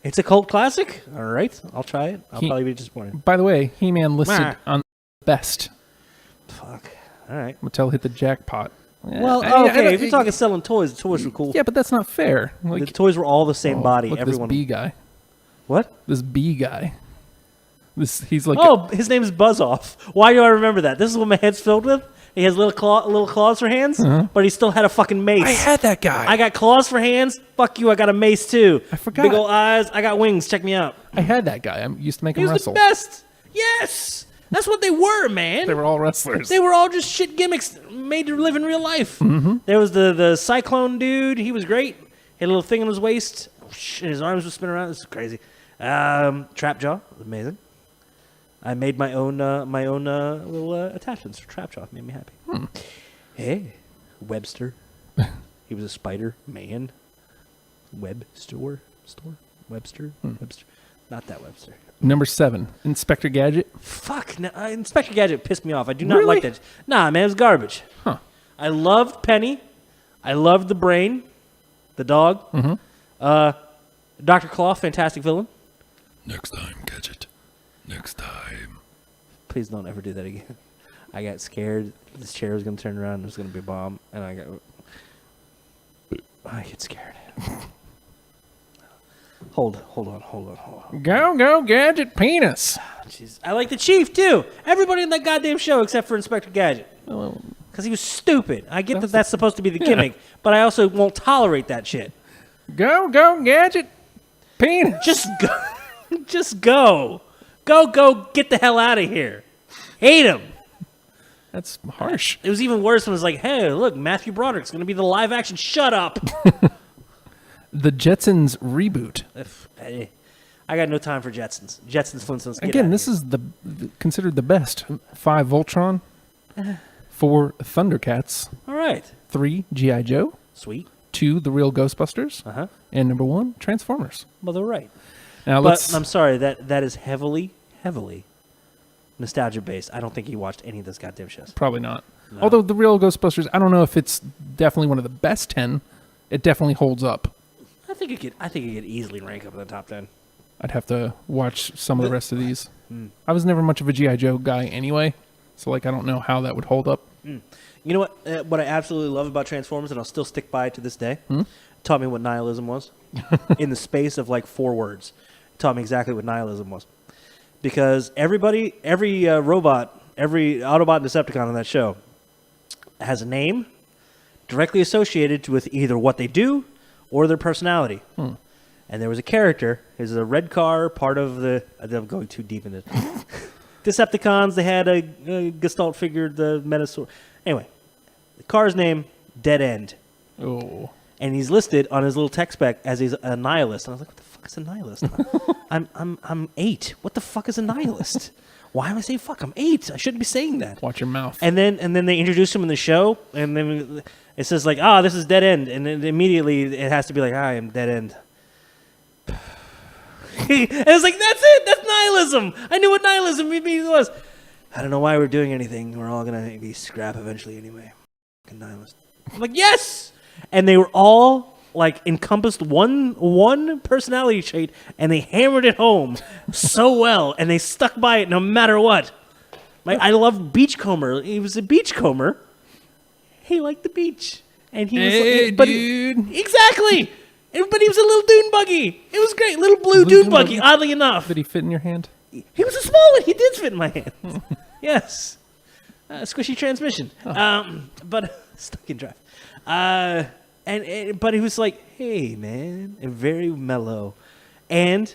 It's a cult classic. All right, I'll try it. I'll He- probably be disappointed. By the way, He-Man listed Meh. on best. Fuck. All right. Mattel hit the jackpot. Well, I okay. don't- If you're talking selling toys, the toys were cool. Yeah, but that's not fair. Like, The toys were all the same body. Look, Everyone. this B guy. What? This B guy. He's like Oh, his name is Buzz Off. Why do I remember that? This is what my head's filled with. He has little claws for hands, but he still had a fucking mace. I had that guy. I got claws for hands. Fuck you. I got a mace too. I forgot. Big old eyes. I got wings. Check me out. I had that guy. I used to make He him was wrestle. the best. Yes, that's what they were, man. They were all wrestlers. They were all just shit gimmicks made to live in real life. Mm-hmm. There was the Cyclone dude. He was great. He had a little thing on his waist, and his arms would spin around. This is crazy. Trapjaw was amazing. I made my own little attachments for Trapjaw. It made me happy. Hey, Webster. He was a Spider Man. Webster. Webster. Webster. Not that Webster. Number 7, Inspector Gadget. Fuck. No, Inspector Gadget pissed me off. I do not Really? like that. Nah, man, it was garbage. Huh. I loved Penny. I loved the Brain, the dog. Dr. Claw, fantastic villain. Next time, Gadget. Next time. Please don't ever do that again. I got scared. This chair was going to turn around. It was going to be a bomb. And I get scared. Hold on. Go, Gadget Penis. Jeez. I like the Chief, too. Everybody in that goddamn show except for Inspector Gadget. Well, Because he was stupid. I get that that's supposed to be the gimmick, but I also won't tolerate that shit. go, Gadget Penis. Just go. Just go. Go, get the hell out of here. Hate him. That's harsh. It was even worse when it was like, hey, look, Matthew Broderick's going to be the live action. Shut up. The Jetsons reboot. I got no time for Jetsons. Jetsons, Flintstones. Get Again, outta this here. is considered the best. 5 Voltron. 4 Thundercats. All right. 3 G.I. Joe. Sweet. 2 The Real Ghostbusters. Uh-huh. And number 1 Transformers. Well, they're right. Now But let's. I'm sorry, that is heavily nostalgia based. I don't think you watched any of those goddamn shows. Probably not. Although The Real Ghostbusters, I don't know if it's definitely one of the best 10. It definitely holds up. I think it could easily rank up in the top 10. I'd have to watch some of the rest of these. I was never much of a G.I. Joe guy anyway, so like I don't know how that would hold up. You know what? What I absolutely love about Transformers, and I'll still stick by it to this day, taught me what nihilism was in the space of like 4 words. It taught me exactly what nihilism was, because every robot, every Autobot and Decepticon on that show has a name directly associated with either what they do or their personality. And there was a character. There's a red car, part of the. I'm going too deep into it. Decepticons. They had a Gestalt figure, the Metasaur. Anyway, the car's name Dead End, Oh, and he's listed on his little tech spec as he's a nihilist. And I was like, "What the fuck is a nihilist? I'm 8. What the fuck is a nihilist? Why am I saying fuck? I'm 8. I shouldn't be saying that." watch your mouth. And then they introduce him in the show, and then it says like, this is Dead End, and then immediately it has to be like, I am Dead End. And it's like, that's it. That's nihilism. I knew what nihilism was. I don't know why we're doing anything. We're all gonna be scrap eventually anyway. Fucking nihilist. I'm like, yes. And they were all like encompassed one personality trait, and they hammered it home so well, and they stuck by it no matter what. Like, I love Beachcomber. He was a beachcomber. He liked the beach, and he was. Hey, but dude. Exactly. But he was a little dune buggy. It was great, little blue Blue dune dune buggy. buggy? Oddly enough, Did he fit in your hand? he was a small one. He did fit in my hand. Yes, squishy transmission. But stuck in drive. But he was like, hey man, and very mellow, and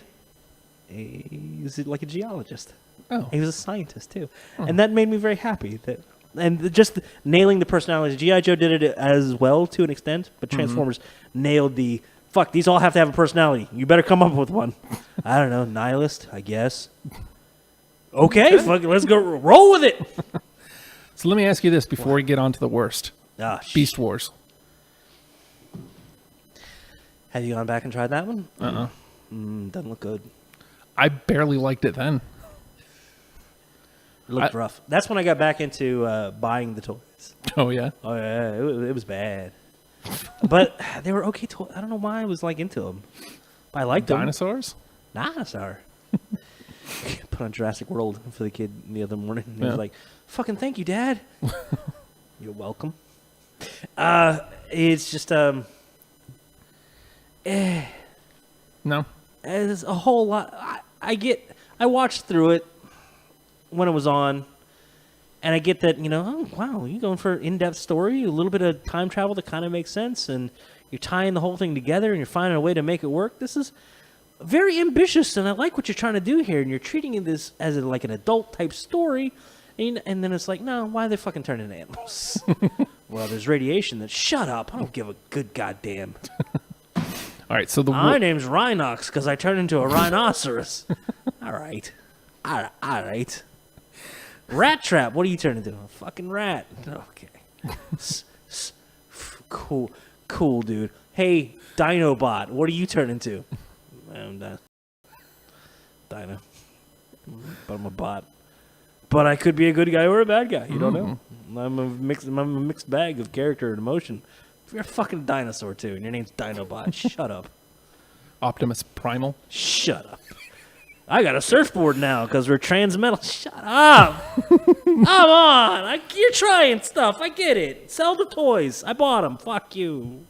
he was like a geologist. Oh, He was a scientist too, and that made me very happy. Just nailing the personalities. G.I. Joe did it as well to an extent, but Transformers nailed the fuck. These all have to have a personality. You better come up with one. I don't know, nihilist, I guess. Okay, fuck it, let's go roll with it. so let me ask you this before we get on to the worst. Beast Wars. Have you gone back and tried that one? Uh-uh. Doesn't look good. I barely liked it then. It looked rough. That's when I got back into buying the toys. Oh yeah. Oh yeah, it was bad. But they were okay toys. I don't know why I was like into them. I liked them. Dinosaurs? Dinosaur. Put on Jurassic World for the kid the other morning. And he was like, "Fucking thank you, Dad." You're welcome. It's just No. there's a whole lot. I watched through it when it was on, and I get that, oh, wow, you're going for an in-depth story, a little bit of time travel that kind of makes sense, and you're tying the whole thing together, and you're finding a way to make it work. This is very ambitious, and I like what you're trying to do here, and you're treating this as like an adult-type story, and then it's like, no, why are they fucking turning into animals? Well, there's radiation. Shut up. I don't give a good goddamn. All right, so My name's Rhinox because I turned into a rhinoceros. All right. All right. Rat Trap, what do you turn into? A fucking rat. Okay. Cool, dude. Hey, Dinobot, what do you turn into? I'm Dino. But I'm a bot. But I could be a good guy or a bad guy. You don't know. I'm a mixed bag of character and emotion. You're a fucking dinosaur, too, and your name's Dinobot. Shut up. Optimus Primal. Shut up. I got a surfboard now because we're transmetal. Shut up. Come on. You're trying stuff. I get it. Sell the toys. I bought them. Fuck you.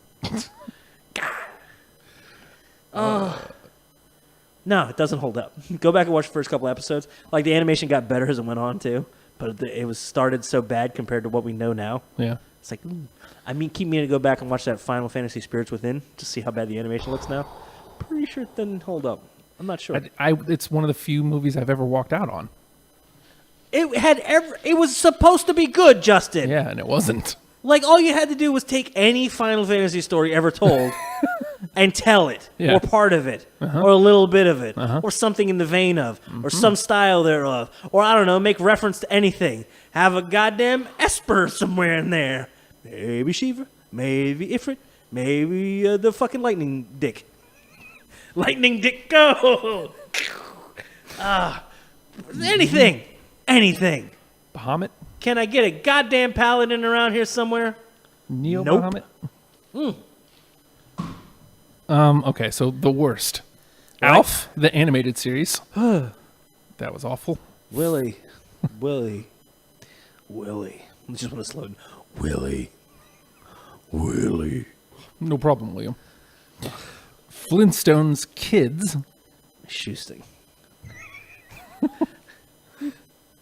God. No, it doesn't hold up. Go back and watch the first couple episodes. Like, the animation got better as it went on, too. But it was started so bad compared to what we know now. Yeah. It's like, keep meaning to go back and watch that Final Fantasy Spirits Within to see how bad the animation looks now. Pretty sure it didn't hold up. I'm not sure. It's one of the few movies I've ever walked out on. It was supposed to be good, Justin. Yeah, and it wasn't. Like, all you had to do was take any Final Fantasy story ever told and tell it, Yeah. or part of it, or a little bit of it, or something in the vein of, or some style thereof, or I don't know, make reference to anything. Have a goddamn Esper somewhere in there. Maybe Shiva, maybe Ifrit, maybe the fucking Lightning Dick. Lightning Dick, go! Anything. Bahamut? Can I get a goddamn paladin around here somewhere? Neo Nope. Bahamut? Okay, so the worst. Right. Alf, the animated series. That was awful. Willie. I just want to slow down. Willie. No problem, William. Flintstones Kids. Shoesting.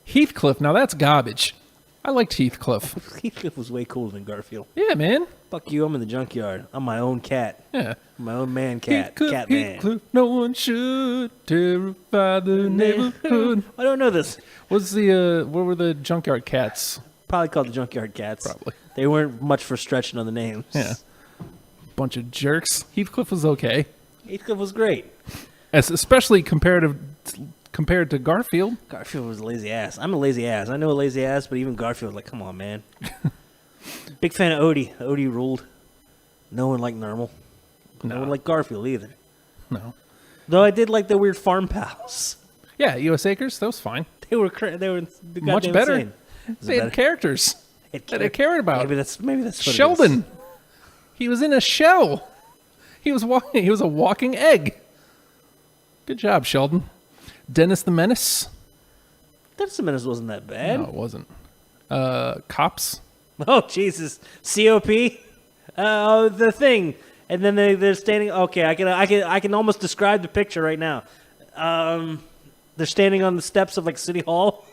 Heathcliff. Now that's garbage. I liked Heathcliff. Heathcliff was way cooler than Garfield. Yeah, man. Fuck you, I'm in the junkyard. I'm my own cat. Yeah. My own man cat. Heathcliff, Cat man. Heathcliff, no one should terrify the neighborhood. I don't know this. What were the junkyard cats? Probably called the junkyard cats. Probably. They weren't much for stretching on the names. Yeah. Bunch of jerks. Heathcliff was okay. Heathcliff was great. Especially compared to Garfield. Garfield was a lazy ass. I'm a lazy ass. I know a lazy ass, but even Garfield, like, come on, man. Big fan of Odie. Odie ruled. No one liked Normal. No one liked Garfield either. No. Though I did like the weird farm pals. Yeah, U.S. Acres, that was fine. They were Much better. Insane. They had characters that I cared about. Maybe that's what it Sheldon. is. He was in a shell. He was a walking egg. Good job, Sheldon. Dennis the Menace. Dennis the Menace wasn't that bad. No, it wasn't. Cops. Oh Jesus, COP. The Thing, and then they're standing. Okay, I can almost describe the picture right now. They're standing on the steps of like City Hall.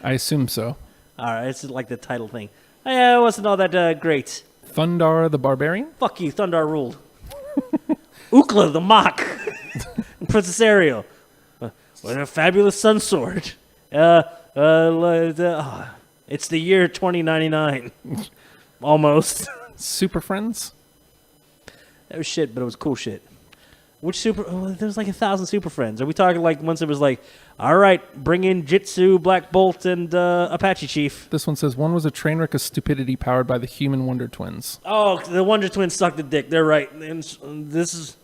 I assume so. All right, it's like the title thing. Yeah, it wasn't all that great. Thundar the Barbarian. Fuck you, Thundar ruled. Ukla the Mock. Princess Ariel. With a fabulous sun sword. It's the year 2099. Almost. Super Friends. That was shit, but it was cool shit. Which super... Oh, there's like 1,000 Super Friends. Are we talking like once it was like, all right, bring in Jitsu, Black Bolt, and Apache Chief. This one says, one was a train wreck of stupidity powered by the human Wonder Twins. Oh, the Wonder Twins sucked a dick. They're right. And this is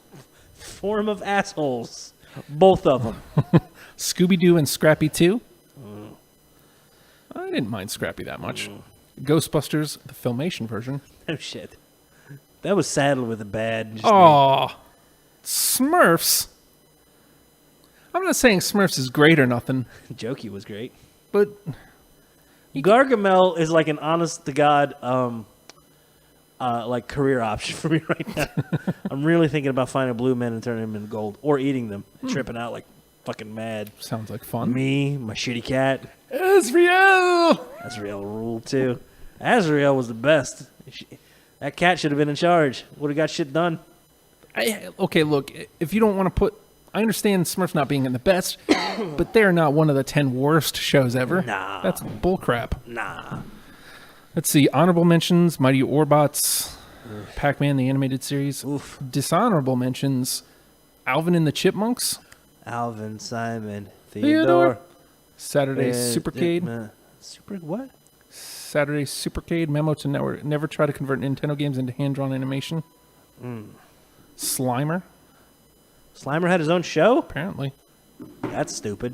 form of assholes. Both of them. Scooby-Doo and Scrappy 2. I didn't mind Scrappy that much. Ghostbusters, the Filmation version. Oh, shit. That was saddled with a bad... just Oh, Smurfs. I'm not saying Smurfs is great or nothing, Jokey was great. but Gargamel is like an honest-to-God like career option for me right now. I'm really thinking about finding blue men and turning them into gold. Or eating them. Tripping out like fucking mad. sounds like fun. Me, my shitty cat. Azrael! Azrael ruled too. Azrael was the best. That cat should have been in charge. Would have got shit done. Okay, look, if you don't want to put... I understand Smurfs not being in the best, but they're not one of the 10 worst shows ever. Nah. That's bullcrap. Nah. Let's see. Honorable mentions, Mighty Orbots, Pac-Man, the animated series. Oof. Dishonorable mentions, Alvin and the Chipmunks, Alvin, Simon, Theodore, Theodore. Saturday Supercade, Super what? Saturday Supercade, memo to never try to convert Nintendo games into hand-drawn animation. Slimer, Slimer had his own show? apparently. That's stupid.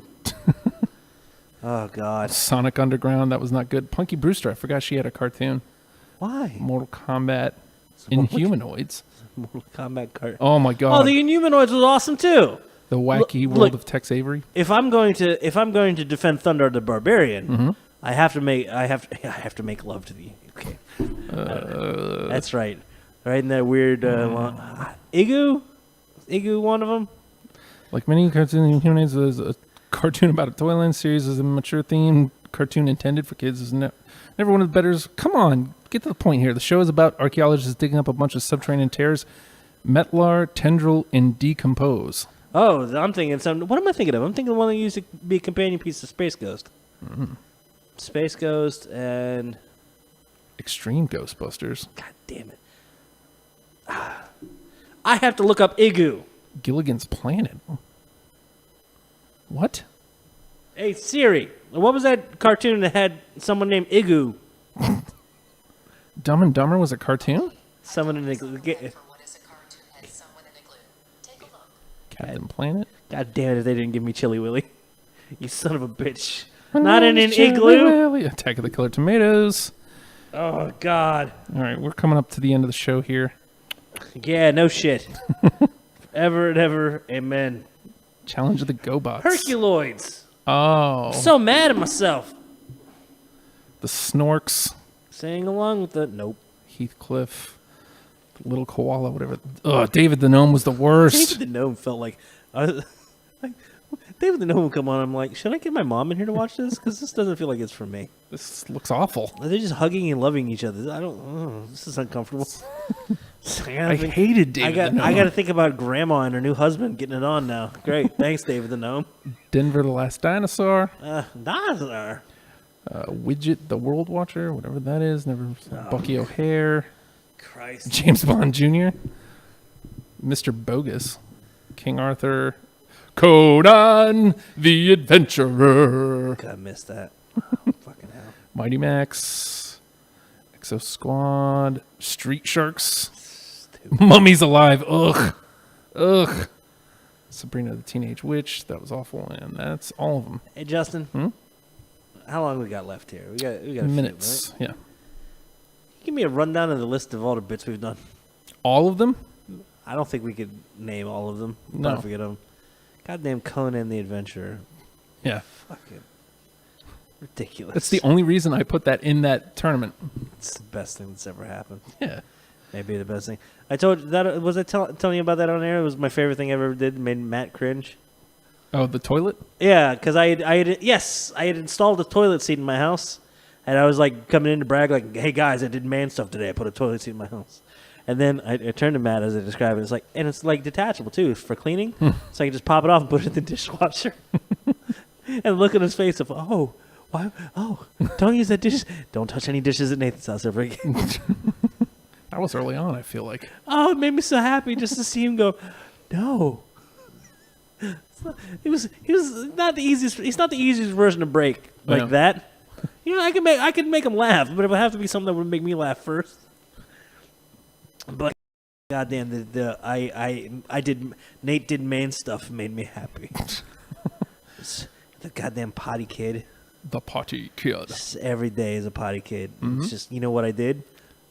Oh, God. Sonic Underground, that was not good. Punky Brewster, I forgot she had a cartoon. Why? Mortal Kombat, Inhumanoids. Mortal Kombat cart. Oh my god. Oh, the Inhumanoids was awesome, too. The Wacky Look- World of Tex Avery. If I'm going to defend Thunder the Barbarian, I have to make love to the okay. That's right. Right in that weird Igu, one of them. Like many cartoons, Inhumanoids was a cartoon about a Toyland series is a mature theme cartoon intended for kids. Is never one of the betters. Come on, get to the point here. The show is about archaeologists digging up a bunch of subterranean tears, metlar, tendril, and decompose. Oh, I'm thinking something. What am I thinking of? I'm thinking the one that used to be a companion piece of Space Ghost. Space Ghost and Extreme Ghostbusters. God damn it! I have to look up Igu. Gilligan's Planet. What? Hey Siri, what was that cartoon that had someone named Igu? Dumb and Dumber was a cartoon? Someone in the For what is a cartoon had someone in a glue. Take a look. Captain Planet? God damn it! If they didn't give me Chili Willy, you son of a bitch! Not in an igloo. Attack of the Killer Tomatoes. Oh God! All right, we're coming up to the end of the show here. Yeah, no shit. Ever and ever, amen. Challenge of the GoBots. Herculoids. Oh. So mad at myself. The Snorks. Saying along with the nope. Heathcliff. Little Koala, whatever. Ugh, David the Gnome was the worst. David the Gnome felt like David the Gnome would come on. I'm like, should I get my mom in here to watch this? Because this doesn't feel like it's for me. This looks awful. They're just hugging and loving each other. This is uncomfortable. I hated David the Gnome. I got to think about Grandma and her new husband getting it on now. Great, thanks, David the Gnome. Denver the Last Dinosaur. Dinosaur. Widget the World Watcher, whatever that is. Never. Bucky O'Hare. Christ. James Bond Jr. Mr. Bogus. King Arthur. Conan the Adventurer. God, I missed that. Fucking hell. Mighty Max. Exo Squad. Street Sharks. Mummies Alive. Ugh. Ugh. Sabrina the Teenage Witch. That was awful. And that's all of them. Hey, Justin. How long we got left here? We got a Minutes. Few, right? Yeah. Give me a rundown of the list of all the bits we've done. All of them? I don't think we could name all of them. No. Probably forget them. Goddamn Conan the Adventurer. Yeah. Fucking ridiculous. That's the only reason I put that in that tournament. It's the best thing that's ever happened. Yeah. Maybe the best thing. I told you that was I telling you about that on air? It was my favorite thing I ever did. Made Matt cringe. Oh, the toilet? Yeah, because I had installed a toilet seat in my house, and I was like coming in to brag like, "Hey guys, I did man stuff today. I put a toilet seat in my house." And then I turned to Matt as I described it. It's like, and it's like detachable too for cleaning, so I can just pop it off and put it in the dishwasher. And look at his face of, oh, why? Oh, don't use that dish. Don't touch any dishes at Nathan's house ever again. That was early on, I feel like. Oh, it made me so happy just to see him go, no. He was not the easiest. He's not the easiest version to break like Yeah. that. You know, I could make him laugh, but it would have to be something that would make me laugh first. But goddamn, Nate did man stuff made me happy. The goddamn potty kid. The potty kid. Just every day is a potty kid. Mm-hmm. It's just, you know what I did?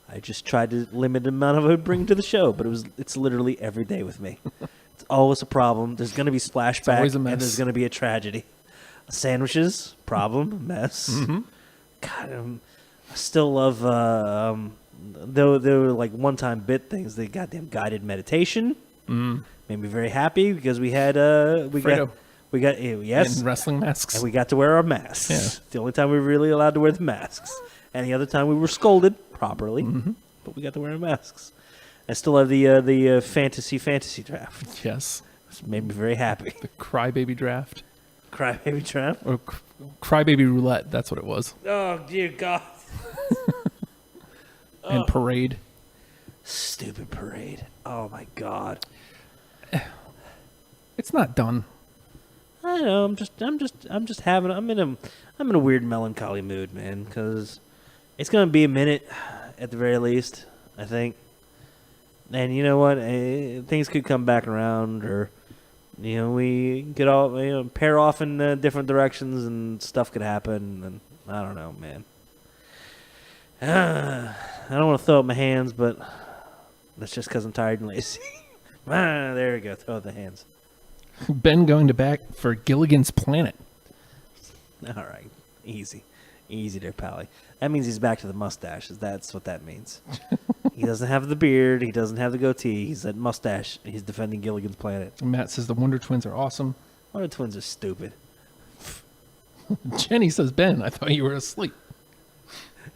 I just tried to limit the amount of it I would bring to the show, but it's literally every day with me. It's always a problem. There's going to be splashback, always a and mess. there's going to be a tragedy. Sandwiches, problem, mess. Mm-hmm. God, I still love, though they were like one-time bit things, the goddamn guided meditation. Made me very happy because we had, Fredo. yes, In wrestling masks. and we got to wear our masks. Yeah. The only time we were really allowed to wear the masks. Any other time we were scolded properly, but we got to wear our masks. I still have the fantasy draft. Yes. It's made me very happy. The crybaby draft. Crybaby draft. Or crybaby roulette. That's what it was. Oh dear God! And parade. Stupid parade. Oh my God! It's not done. I know. I'm in a weird melancholy mood, man. Because it's gonna be a minute, at the very least. I think. And you know what? Things could come back around, or we could all pair off in different directions, and stuff could happen. And I don't know, man. I don't want to throw up my hands, but that's just because I'm tired and lazy. There we go. Throw up the hands. Ben going to back for Gilligan's Planet. All right. Easy there, Pally. That means he's back to the mustaches. That's what that means. He doesn't have the beard. He doesn't have the goatee. He's that mustache. He's defending Gilligan's Planet. Matt says the Wonder Twins are awesome. Wonder Twins are stupid. Jenny says, Ben, I thought you were asleep.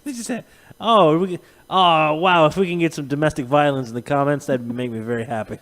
They just said, wow, if we can get some domestic violence in the comments, that'd make me very happy.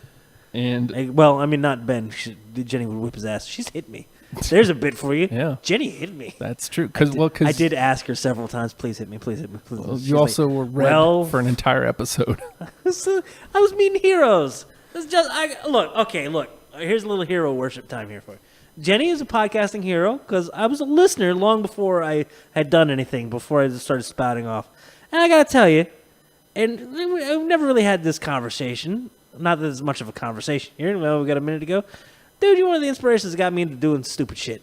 And Well, I mean, not Ben. Jenny would whip his ass. She's hit me. There's a bit for you. Yeah. Jenny hit me. that's true. Because I did ask her several times, please hit me, please hit me, please. Well, She's you also like, were red for an entire episode. I was meeting heroes. It's just look. Here's a little hero worship time here for you. Jenny is a podcasting hero because I was a listener long before I had done anything. Before I just started spouting off, and I gotta tell you, and I've never really had this conversation. Not that it's much of a conversation here. Well, we got a minute to go. Dude, you're one of the inspirations that got me into doing stupid shit.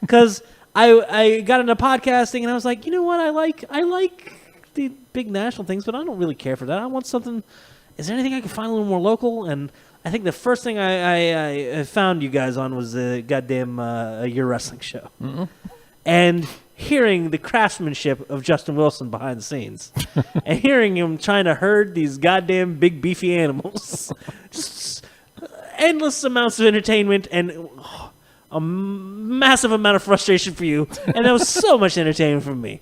Because I got into podcasting and I was like, you know what? I like the big national things, but I don't really care for that. I want something. Is there anything I can find a little more local? And I think the first thing I found you guys on was the goddamn Your Wrestling Show. Mm-hmm. And hearing the craftsmanship of Justin Wilson behind the scenes and hearing him trying to herd these goddamn big beefy animals. Just endless amounts of entertainment and a massive amount of frustration for you. And that was so much entertainment from me.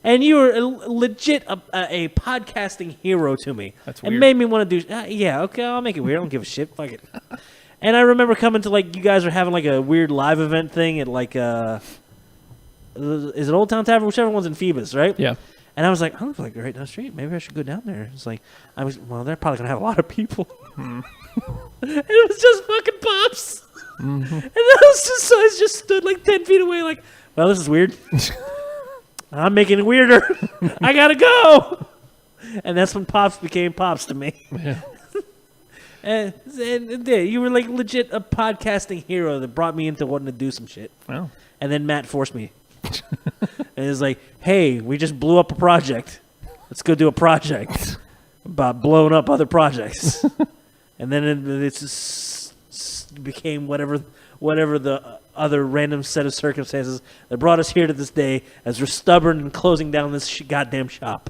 And you were legit a podcasting hero to me. That's It weird. made me want to do... yeah, okay, I'll make it weird. I don't give a shit. Fuck it. And I remember coming to, you guys were having, a weird live event thing at, is it Old Town Tavern? Whichever one's in Phoebus, right? Yeah. And I was like, I look like right down the street. Maybe I should go down there. It's like, they're probably going to have a lot of people. And it was just fucking Pops. Mm-hmm. And I just stood 10 feet away well, this is weird. I'm making it weirder. I got to go. And that's when Pops became Pops to me. Yeah. And you were legit a podcasting hero that brought me into wanting to do some shit. Well, And then Matt forced me. And it's like, hey, we just blew up a project. Let's go do a project about blowing up other projects. And then it just became whatever the other random set of circumstances that brought us here to this day as we're stubborn and closing down this goddamn shop.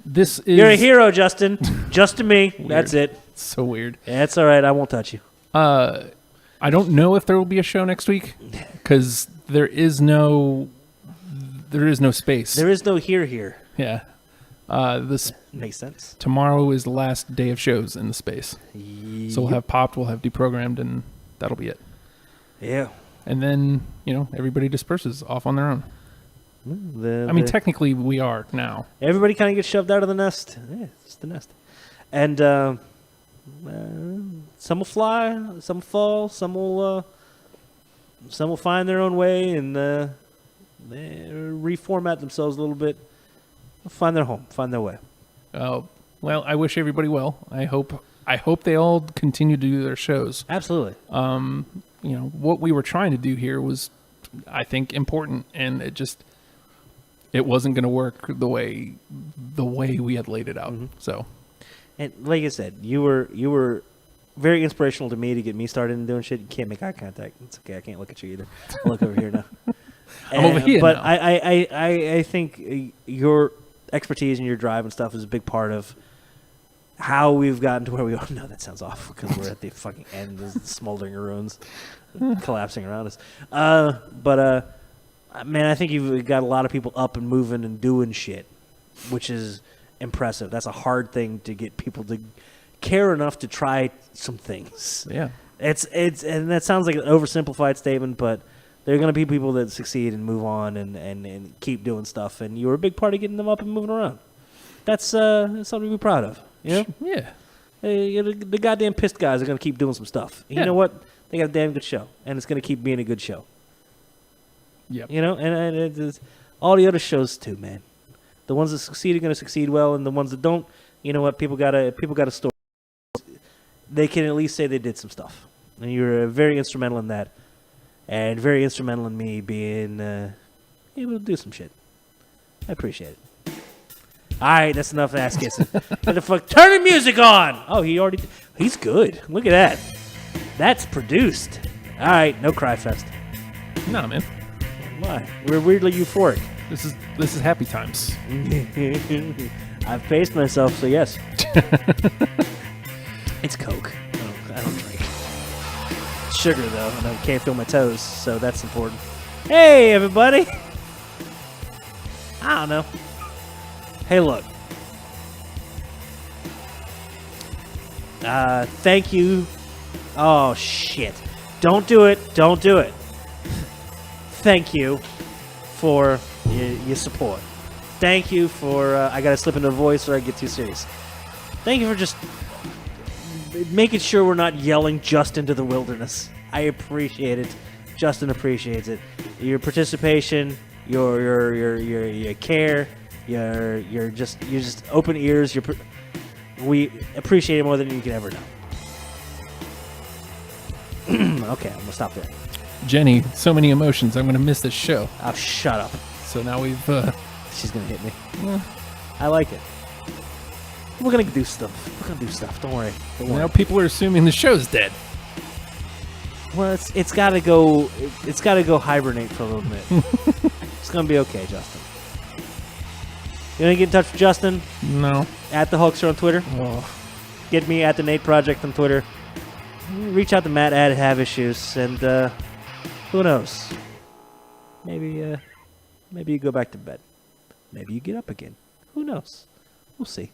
this is... You're a hero, Justin. Just to me. That's it. So weird. Yeah, it's all right. I won't touch you. I don't know if there will be a show next week because there is no space. There is no here. Yeah. This Makes sense. tomorrow is the last day of shows in the space. So we'll have Popped, we'll have Deprogrammed, and that'll be it. Yeah. And then, everybody disperses off on their own. Technically we are now. Everybody kind of gets shoved out of the nest. Yeah, it's the nest. And some will fly, some will fall, some will find their own way and reformat themselves a little bit. Find their home, find their way. Well, I wish everybody well. I hope they all continue to do their shows. Absolutely. What we were trying to do here was, I think, important, and it wasn't going to work the way we had laid it out. So, And like I said, you were very inspirational to me to get me started in doing shit. You can't make eye contact. It's okay. I can't look at you either. I'll look over here now. I'm over here But now. I think your expertise and your drive and stuff is a big part of how we've gotten to where we are. No, that sounds awful because we're at the fucking end of the smoldering ruins collapsing around us. Man, I think you've got a lot of people up and moving and doing shit, which is impressive. That's a hard thing to get people to care enough to try some things. yeah. It's and that sounds like an oversimplified statement, but there are going to be people that succeed and move on and keep doing stuff, and you were a big part of getting them up and moving around. That's something to be proud of. You know, Yeah. the goddamn pissed guys are going to keep doing some stuff. And Yeah. You know what? They got a damn good show, and it's going to keep being a good show. Yep. You know, and it's all the other shows too, man. The ones that succeed are going to succeed well, and the ones that don't, you know what? People got a story. They can at least say they did some stuff, and you're very instrumental in that, and very instrumental in me being able to do some shit. I appreciate it. All right, that's enough ass kissing. What the fuck? Turn the music on. Oh, he's good. Look at that. That's produced. All right, no cry fest. Nah, man. Why? We're weirdly euphoric. This is happy times. I've paced myself, so yes. It's Coke. I don't drink. Sugar, though, and I can't feel my toes, so that's important. Hey, everybody! I don't know. Hey, look. Thank you. Oh, shit. Don't do it. Don't do it. Thank you for your support. Thank you for... I gotta slip into a voice or I get too serious. Thank you for just making sure we're not yelling just into the wilderness. I appreciate it. Justin appreciates it. Your participation, your care, your just open ears. We appreciate it more than you can ever know. Okay, I'm gonna stop there. Jenny, so many emotions. I'm going to miss this show. Oh, shut up. So now we've... She's gonna hit me. I like it. We're gonna do stuff. Don't worry. now people are assuming the show's dead. Well, it's gotta go. It's gotta go hibernate for a little bit. It's gonna be okay, Justin. You wanna get in touch with Justin? No. At the Hulkster on Twitter. Oh. Get me at the Nate Project on Twitter. Reach out to Matt at Have Issues, and who knows? Maybe you go back to bed. Maybe you get up again. Who knows? We'll see.